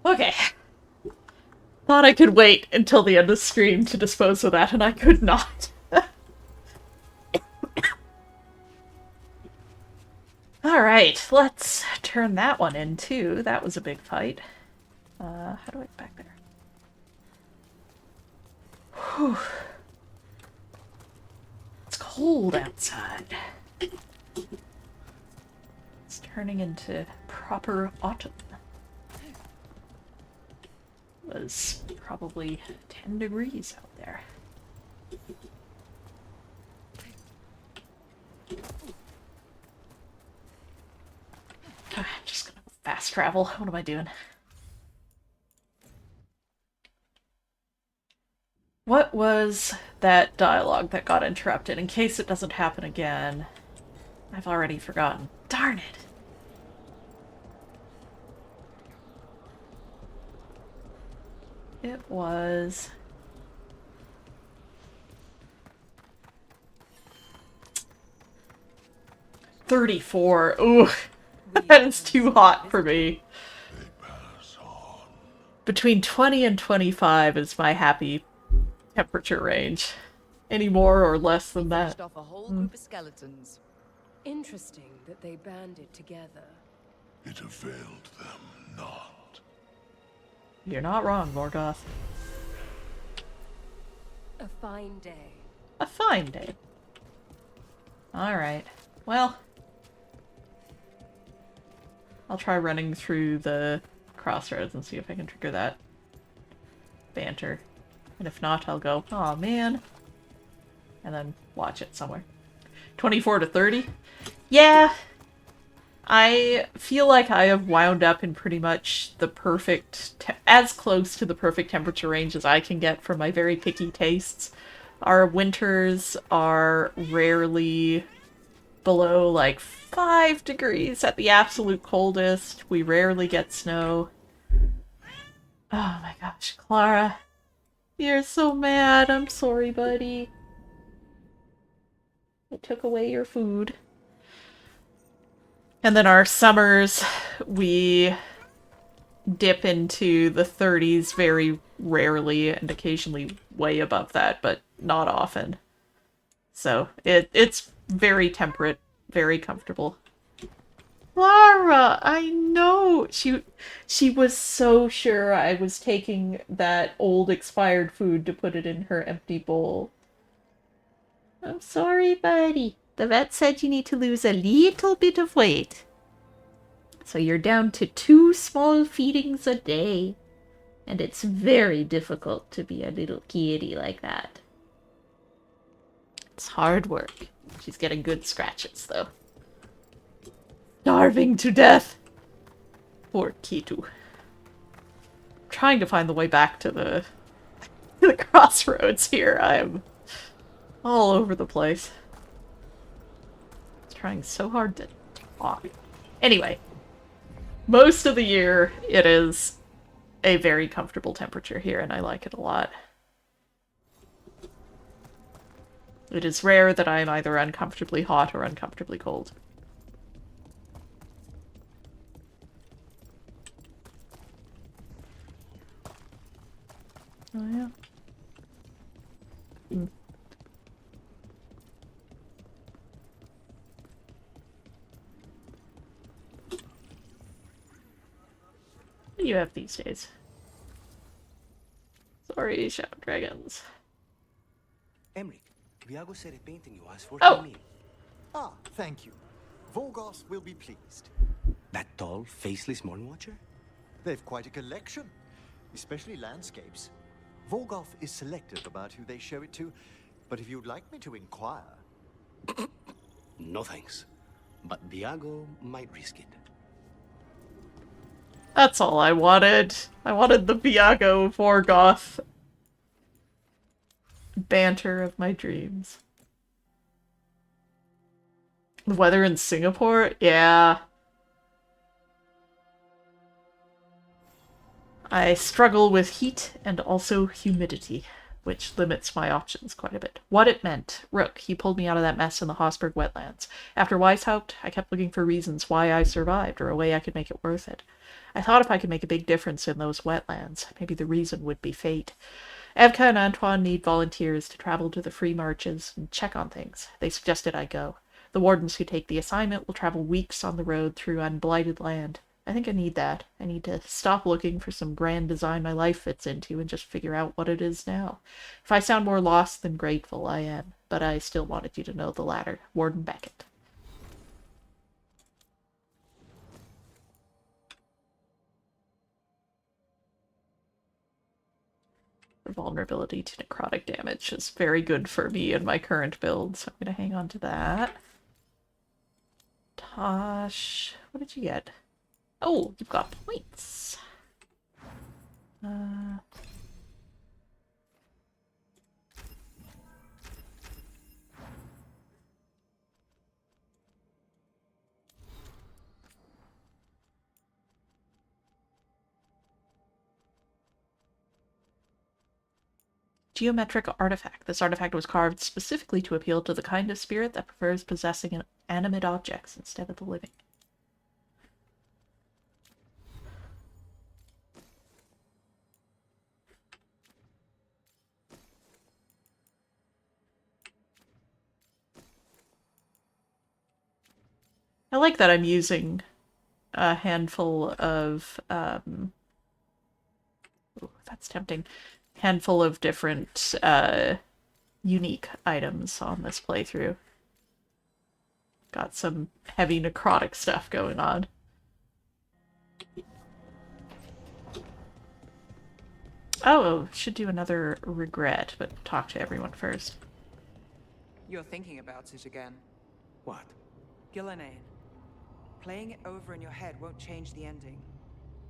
Okay. Thought I could wait until the end of the stream to dispose of that, and I could not. Alright, let's turn that one in too. That was a big fight. How do I get back there? Whew. It's cold outside. It's turning into proper autumn. It was probably 10 degrees out there. I'm just gonna fast travel. What am I doing? What was that dialogue that got interrupted? In case it doesn't happen again. I've already forgotten. Darn it! It was... $34. Ooh, that is too hot for me. Between 20 and 25 is my happy temperature range. Any more or less than that. Off a whole group of skeletons. Interesting that they banded together. It availed them not. You're not wrong, Morgoth. A fine day. A fine day. Alright. Well, I'll try running through the crossroads and see if I can trigger that banter. And if not, I'll go, aw man. And then watch it somewhere. 24 to 30? Yeah. I feel like I have wound up in pretty much the perfect, as close to the perfect temperature range as I can get for my very picky tastes. Our winters are rarely below like 5 degrees at the absolute coldest. We rarely get snow. Oh my gosh, Clara. You're so mad. I'm sorry, buddy. I took away your food. And then our summers, we dip into the 30s very rarely and occasionally way above that, but not often. So it's very temperate, very comfortable. Lara, I know! She was so sure I was taking that old expired food to put it in her empty bowl. I'm sorry, buddy. The vet said you need to lose a little bit of weight. So you're down to 2 small feedings a day. And it's very difficult to be a little kitty like that. It's hard work. She's getting good scratches, though. Starving to death. Poor Kitu. Trying to find the way back to the crossroads here. I'm all over the place. Trying so hard to talk. Anyway, most of the year, it is a very comfortable temperature here, and I like it a lot. It is rare that I'm either uncomfortably hot or uncomfortably cold. Oh, yeah. Mm. What do you have these days? Sorry, Shadow Dragons. Emric, Viago said a painting you asked for Oh. came in. Ah, thank you. Veilguard will be pleased. That tall, faceless Morn Watcher? They've quite a collection, especially landscapes. Veilguard is selective about who they show it to, but if you'd like me to inquire... No thanks. But Viago might risk it. That's all I wanted. I wanted the Viago Vorgoth banter of my dreams. The weather in Singapore? Yeah. I struggle with heat and also humidity, which limits my options quite a bit. What it meant. Rook, he pulled me out of that mess in the Hosberg wetlands. After Weishaupt, I kept looking for reasons why I survived, or a way I could make it worth it. I thought if I could make a big difference in those wetlands, maybe the reason would be fate. Evka and Antoine need volunteers to travel to the free marches and check on things. They suggested I go. The wardens who take the assignment will travel weeks on the road through unblighted land. I think I need that. I need to stop looking for some grand design my life fits into and just figure out what it is now. If I sound more lost than grateful, I am. But I still wanted you to know the latter. Warden Beckett. Vulnerability to necrotic damage is very good for me in my current build, so I'm going to hang on to that. Tosh, what did you get? Oh, you've got points. Geometric artifact. This artifact was carved specifically to appeal to the kind of spirit that prefers possessing animate objects instead of the living. I like that I'm using a handful of, ooh, that's tempting. Handful of different, unique items on this playthrough. Got some heavy necrotic stuff going on. Oh, should do another regret, but talk to everyone first. You're thinking about it again. What? Gillenane. Playing it over in your head won't change the ending.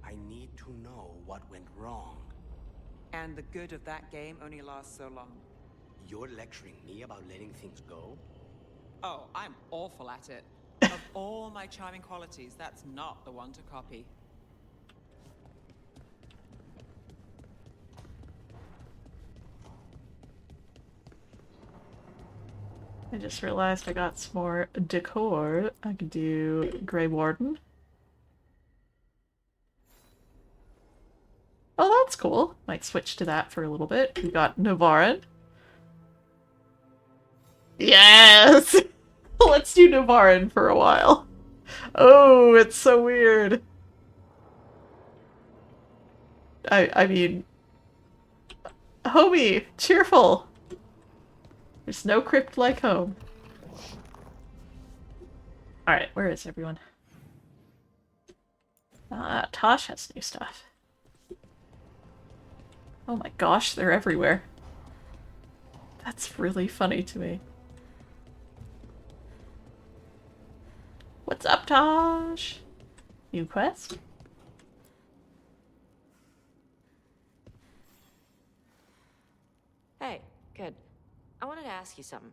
I need to know what went wrong. And the good of that game only lasts so long. You're lecturing me about letting things go? Oh, I'm awful at it. Of all my charming qualities, that's not the one to copy. I just realized I got some more decor. I could do Grey Warden. Oh, that's cool. Might switch to that for a little bit. We got Navarin. Yes! Let's do Navarin for a while. Oh, it's so weird. I mean... Homie, cheerful. There's no crypt like home. Alright, where is everyone? Tosh has new stuff. Oh my gosh, they're everywhere. That's really funny to me. What's up, Tosh? New quest? Hey, good. I wanted to ask you something.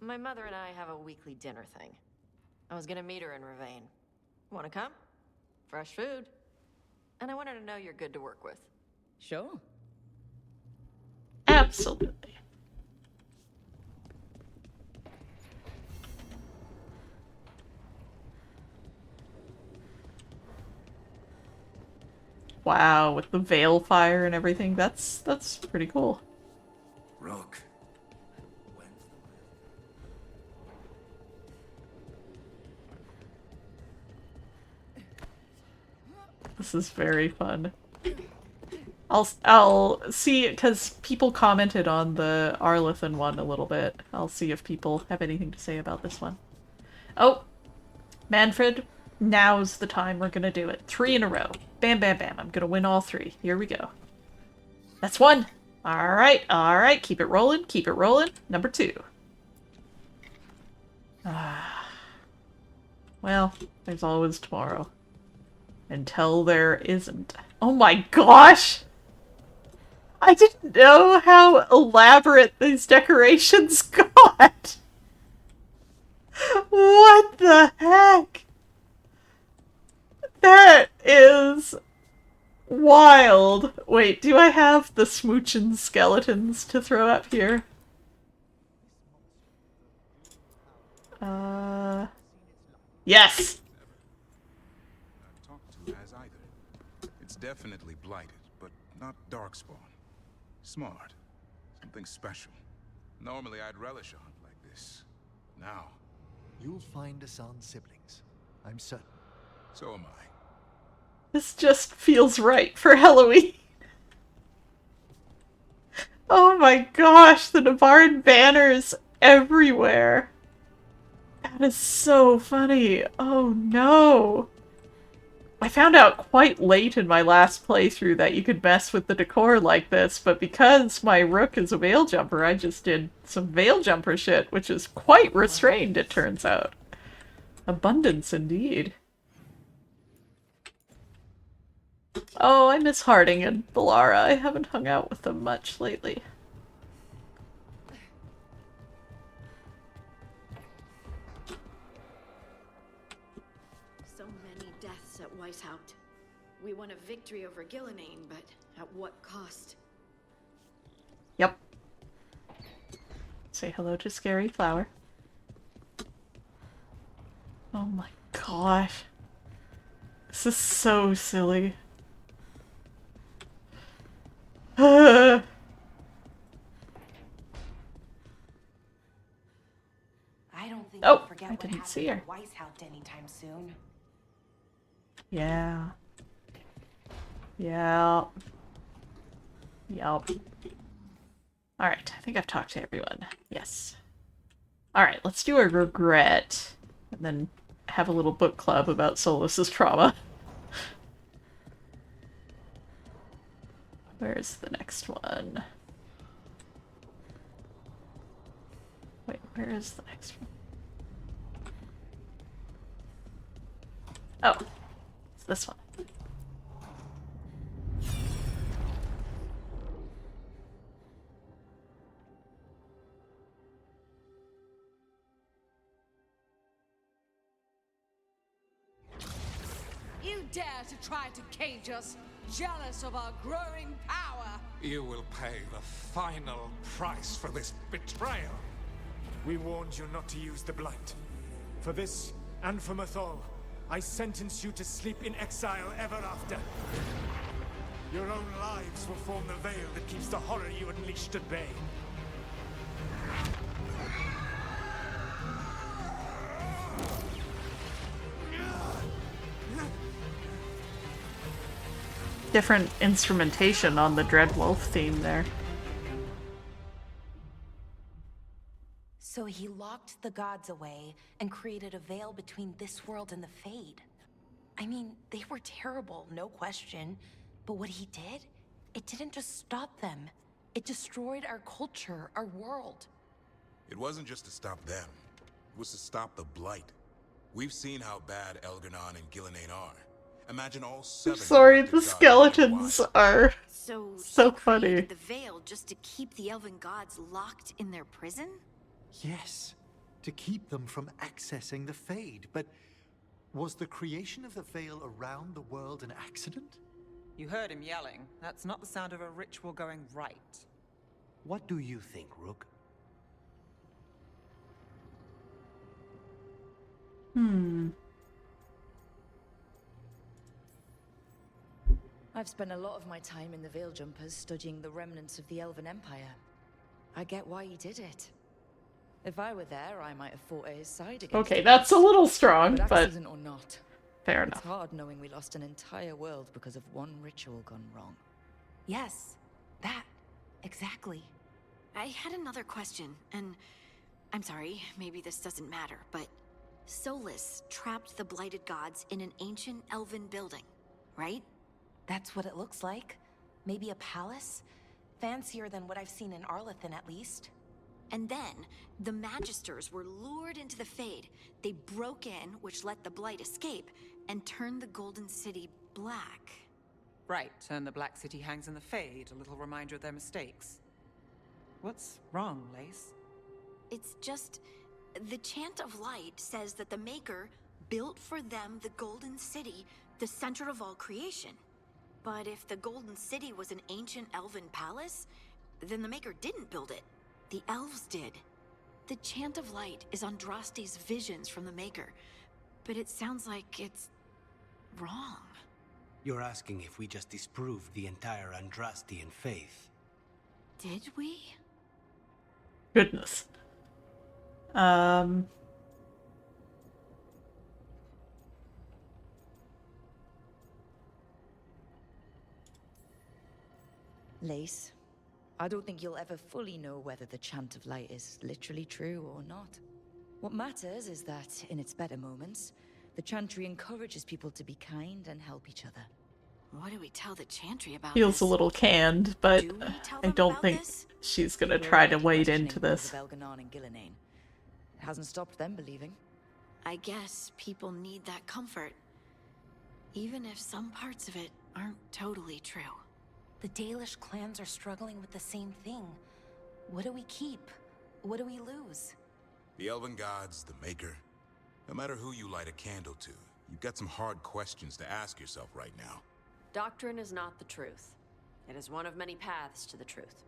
My mother and I have a weekly dinner thing. I was gonna meet her in Ravane. Wanna come? fresh food. And I want her to know you're good to work with. Sure. Absolutely. Wow, with the veil fire and everything, that's pretty cool. Rook. This is very fun. I'll see, because people commented on the Arlethan one a little bit. I'll see if people have anything to say about this one. Oh, Manfred, now's the time we're gonna do it. 3 in a row. Bam, bam, bam. I'm gonna win all 3. Here we go. That's 1. Alright, keep it rolling, keep it rolling. Number 2. Well, there's always tomorrow. Until there isn't. Oh my gosh! I didn't know how elaborate these decorations got! What the heck? That is wild. Wait, do I have the smoochin' skeletons to throw up here? Yes! Talked to as either. It's definitely blighted, but not darkspawn. Smart. Something special. Normally I'd relish a hunt like this. Now. You'll find Asan's siblings. I'm certain. So am I. This just feels right for Halloween. Oh my gosh, the Navarin banners everywhere. That is so funny. Oh no. I found out quite late in my last playthrough that you could mess with the decor like this, but because my rook is a veil jumper, I just did some veil jumper shit, which is quite restrained, it turns out. Abundance indeed. Oh, I miss Harding and Bellara. I haven't hung out with them much lately. So many deaths at Weishaupt. We won a victory over Gillenane, but at what cost? Yep. Say hello to Scary Flower. Oh my gosh. This is so silly. I don't think Oh, we'll forget I what didn't happened see her. at Weishaupt anytime soon. Yeah. Yeah. Yup. Alright, I think I've talked to everyone. Yes. Alright, let's do a regret. And then have a little book club about Solus's trauma. Where's the next one? Wait, where is the next one? Oh, it's this one. You dare to try to cage us, jealous of our growing power. You will pay the final price for this betrayal. We warned you not to use the Blight. For this, and for Mathol, I sentence you to sleep in exile ever after. Your own lives will form the veil that keeps the horror you unleashed at bay. Different instrumentation on the Dreadwolf theme there. So he locked the gods away and created a veil between this world and the Fade. I mean, they were terrible, no question. But what he did, it didn't just stop them. It destroyed our culture, our world. It wasn't just to stop them. It was to stop the Blight. We've seen how bad Elganon and Gillenane are. Imagine all 7. Sorry, the skeletons are so funny. The veil just to keep the elven gods locked in their prison? Yes, to keep them from accessing the Fade. But Was the creation of the veil around the world an accident? You heard him yelling. That's not the sound of a ritual going right. What do you think, Rook? I've spent a lot of my time in the Veil Jumpers studying the remnants of the Elven Empire. I get why he did it. If I were there, I might have fought at his side again. Okay, that's a little strong, but accident or not, fair it's enough. hard knowing we lost an entire world because of one ritual gone wrong. Yes, that. Exactly. I had another question, and I'm sorry, maybe this doesn't matter, but Solus trapped the blighted gods in an ancient elven building, right? That's what it looks like. Maybe a palace? Fancier than what I've seen in Arlethan, at least. And then, the Magisters were lured into the Fade. They broke in, which let the Blight escape, and turned the Golden City black. Right, and the Black City hangs in the Fade, a little reminder of their mistakes. What's wrong, Lace? It's just... the Chant of Light says that the Maker built for them the Golden City, the center of all creation. But if the Golden City was an ancient elven palace, then the Maker didn't build it. The elves did. The Chant of Light is Andraste's visions from the Maker, but it sounds like it's wrong. You're asking if we just disproved the entire Andrastian faith. Did we? Goodness. Lace, I don't think you'll ever fully know whether the Chant of Light is literally true or not. What matters is that, in its better moments, the Chantry encourages people to be kind and help each other. What do we tell the Chantry about Feels this? a little canned, but I don't think she's gonna try to wade into this. Veilguard and Gillenane. It hasn't stopped them believing. I guess people need that comfort, even if some parts of it aren't totally true. The Dalish clans are struggling with the same thing. What do we keep? What do we lose? The Elven Gods, the Maker. No matter who you light a candle to, you've got some hard questions to ask yourself right now. Doctrine is not the truth. It is one of many paths to the truth.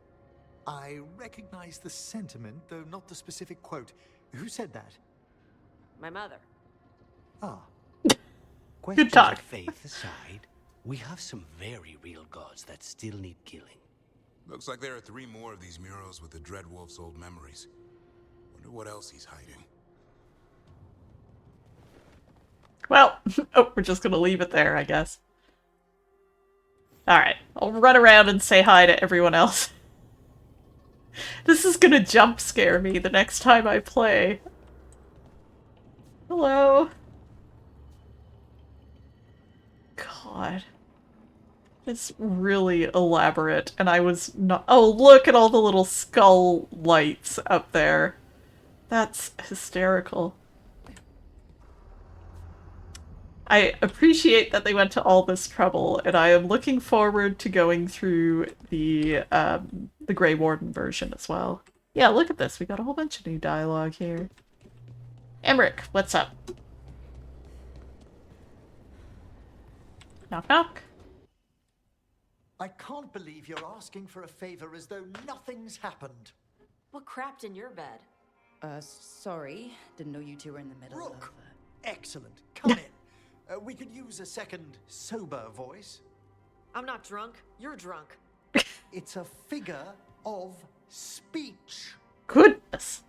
I recognize the sentiment, though not the specific quote. Who said that? My mother. Ah. Questions talk. of faith aside, we have some very real gods that still need killing. Looks like there are 3 more of these murals with the Dreadwolf's old memories. Wonder what else he's hiding. Well, oh, we're just gonna leave it there, I guess. Alright, I'll run around and say hi to everyone else. This is gonna jump scare me the next time I play. Hello. God. It's really elaborate, and I was not- oh, look at all the little skull lights up there. That's hysterical. I appreciate that they went to all this trouble, and I am looking forward to going through the Grey Warden version as well. Yeah, look at this. We got a whole bunch of new dialogue here. Emmerich, what's up? Knock knock. I can't believe you're asking for a favor as though nothing's happened. What crapped in your bed? Sorry. Didn't know you two were in the middle Rook! of... Excellent. Come in. We could use a second sober voice. I'm not drunk. You're drunk. It's a figure of speech. Goodness.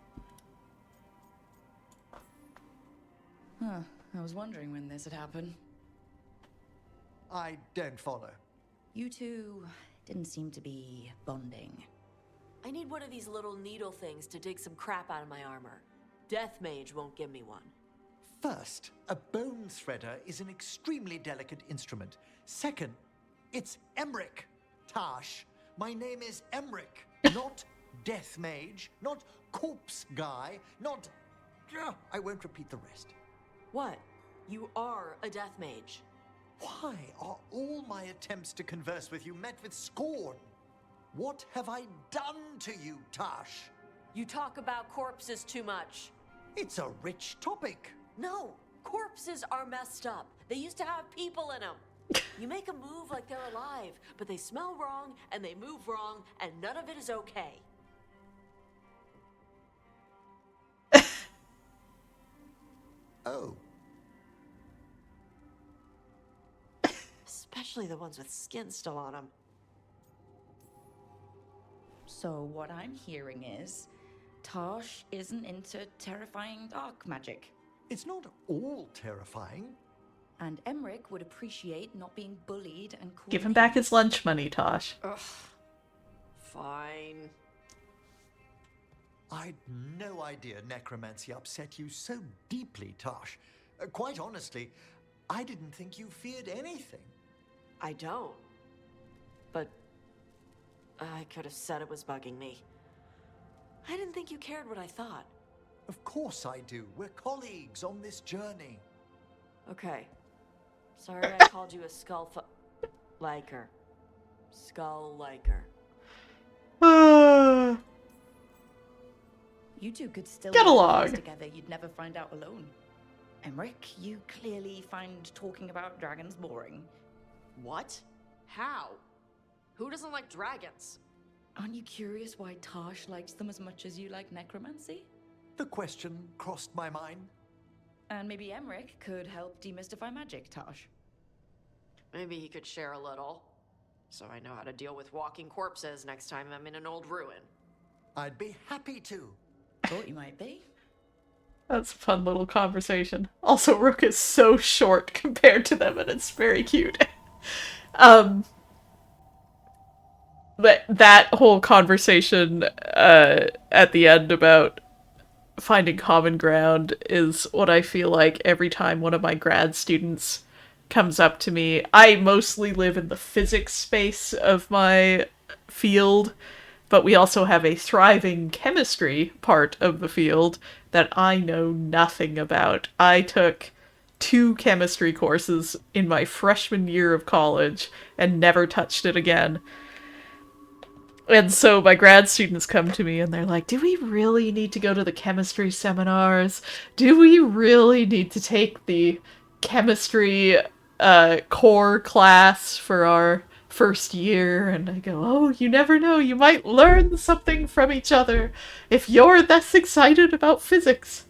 Huh. I was wondering when this had happened. I don't follow. You two didn't seem to be bonding. I need one of these little needle things to dig some crap out of my armor. Death Mage won't give me one. First, a bone threader is an extremely delicate instrument. Second, it's Emmerich. Tash, my name is Emmerich, not Death Mage, not Corpse Guy, not... I won't repeat the rest. What? You are a Death Mage. Why are all my attempts to converse with you met with scorn? What have I done to you, Tash? You talk about corpses too much. It's a rich topic. No, Corpses are messed up. They used to have people in them. You make them move like they're alive, but they smell wrong and they move wrong, and none of it is okay. Oh. Especially the ones with skin still on them. So what I'm hearing is, Tosh isn't into terrifying dark magic. It's not all terrifying. And Emmerich would appreciate not being bullied and called Give him back his lunch money, Tosh. Ugh. Fine. I'd no idea necromancy upset you so deeply, Tosh. Quite honestly, I didn't think you feared anything. I don't. But I could have said it was bugging me. I didn't think you cared what I thought. Of course I do. We're colleagues on this journey. Okay. Sorry I called you a liker. Skull liker. You two could still Get work along. together. You'd never find out alone. Emmerich, you clearly find talking about dragons boring. What? How? Who doesn't like dragons? Aren't you curious why Tosh likes them as much as you like necromancy? The question crossed my mind. And maybe Emmerich could help demystify magic, Tosh. Maybe he could share a little, so I know how to deal with walking corpses next time I'm in an old ruin. I'd be happy to. Thought you might be. That's a fun little conversation. Also, Rook is so short compared to them, and it's very cute. But that whole conversation at the end about finding common ground is what I feel like every time one of my grad students comes up to me. I mostly live in the physics space of my field, but we also have a thriving chemistry part of the field that I know nothing about. I took 2 chemistry courses in my freshman year of college and never touched it again. And so my grad students come to me and they're like, do we really need to go to the chemistry seminars? Do we really need to take the chemistry core class for our first year? And I go, oh, you never know. You might learn something from each other if you're this excited about physics.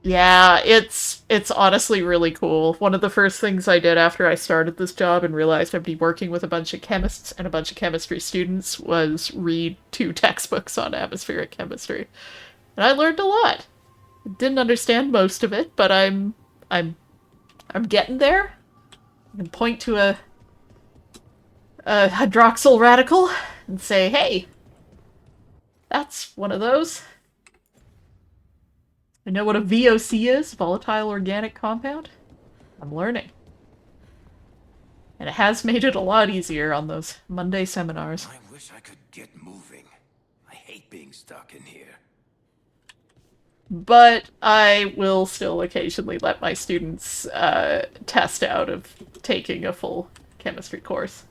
Yeah, it's honestly really cool. One of the first things I did after I started this job and realized I'd be working with a bunch of chemists and a bunch of chemistry students was read 2 textbooks on atmospheric chemistry. And I learned a lot. Didn't understand most of it, but I'm getting there. I can point to a hydroxyl radical and say, hey, that's one of those. I know what a VOC is, volatile organic compound. I'm learning. And it has made it a lot easier on those Monday seminars. I wish I could get moving. I hate being stuck in here. But I will still occasionally let my students test out of taking a full chemistry course.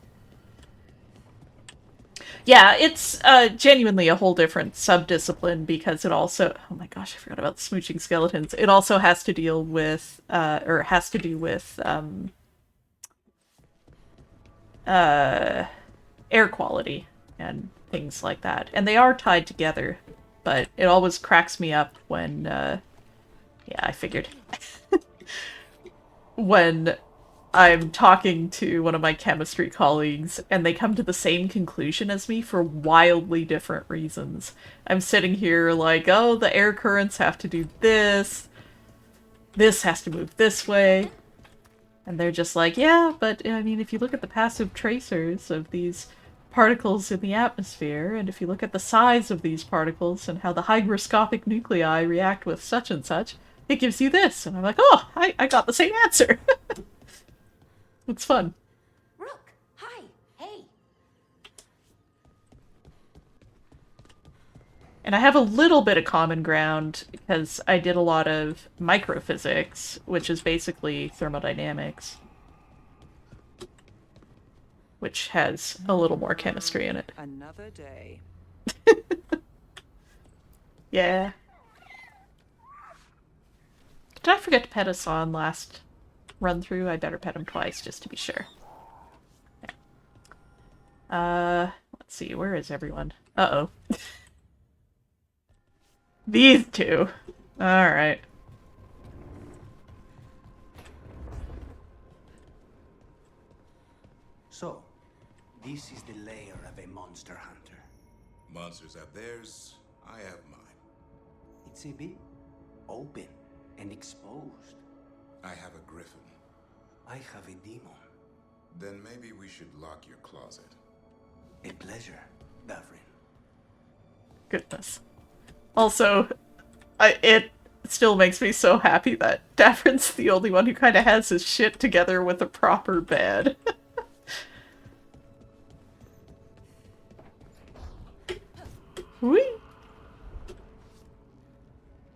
Yeah, it's genuinely a whole different subdiscipline because it also... Oh my gosh, I forgot about the smooching skeletons. It also has to deal with... or has to do with... air quality and things like that. And they are tied together, but it always cracks me up when... yeah, I figured. When I'm talking to one of my chemistry colleagues and they come to the same conclusion as me for wildly different reasons. I'm sitting here like, oh, the air currents have to do this. This has to move this way. And they're just like, yeah, but I mean, if you look at the passive tracers of these particles in the atmosphere, and if you look at the size of these particles and how the hygroscopic nuclei react with such and such, it gives you this. And I'm like, oh, I got the same answer. It's fun. Rook, hi, hey. And I have a little bit of common ground because I did a lot of microphysics, which is basically thermodynamics, which has a little more chemistry in it. Another day. Yeah. Did I forget to pet Hassan last run through? I better pet him twice just to be sure. Let's see, where is everyone? Uh-oh. These two. Alright. So, this is the lair of a monster hunter. Monsters have theirs, I have mine. It's a bit open and exposed. I have a griffin. I have a demon. Then maybe we should lock your closet. A pleasure, Davrin. Goodness. Also, it still makes me so happy that Davrin's the only one who kind of has his shit together with a proper bed. Whee!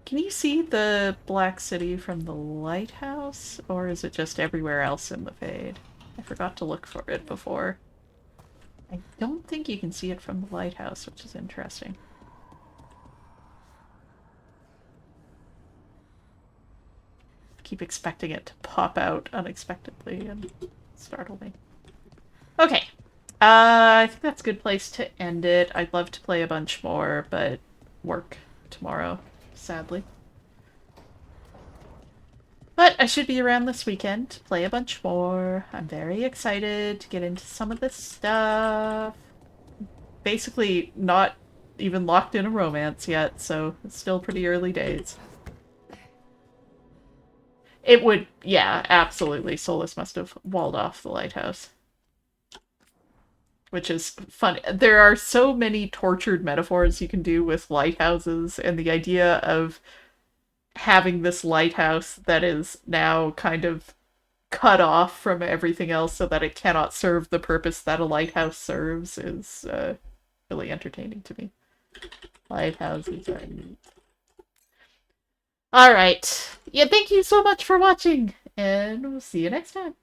Can you see the Black City from the lighthouse? Or is it just everywhere else in the Fade? I forgot to look for it before. I don't think you can see it from the lighthouse, which is interesting. Keep expecting it to pop out unexpectedly and startle me. Okay. I think that's a good place to end it. I'd love to play a bunch more, but work tomorrow, sadly. But I should be around this weekend to play a bunch more. I'm very excited to get into some of this stuff. Basically not even locked in a romance yet, so it's still pretty early days. It would, yeah, absolutely. Solus must have walled off the lighthouse. Which is funny. There are so many tortured metaphors you can do with lighthouses, and the idea of having this lighthouse that is now kind of cut off from everything else so that it cannot serve the purpose that a lighthouse serves is really entertaining to me. Lighthouses are neat. Alright. Yeah, thank you so much for watching, and we'll see you next time.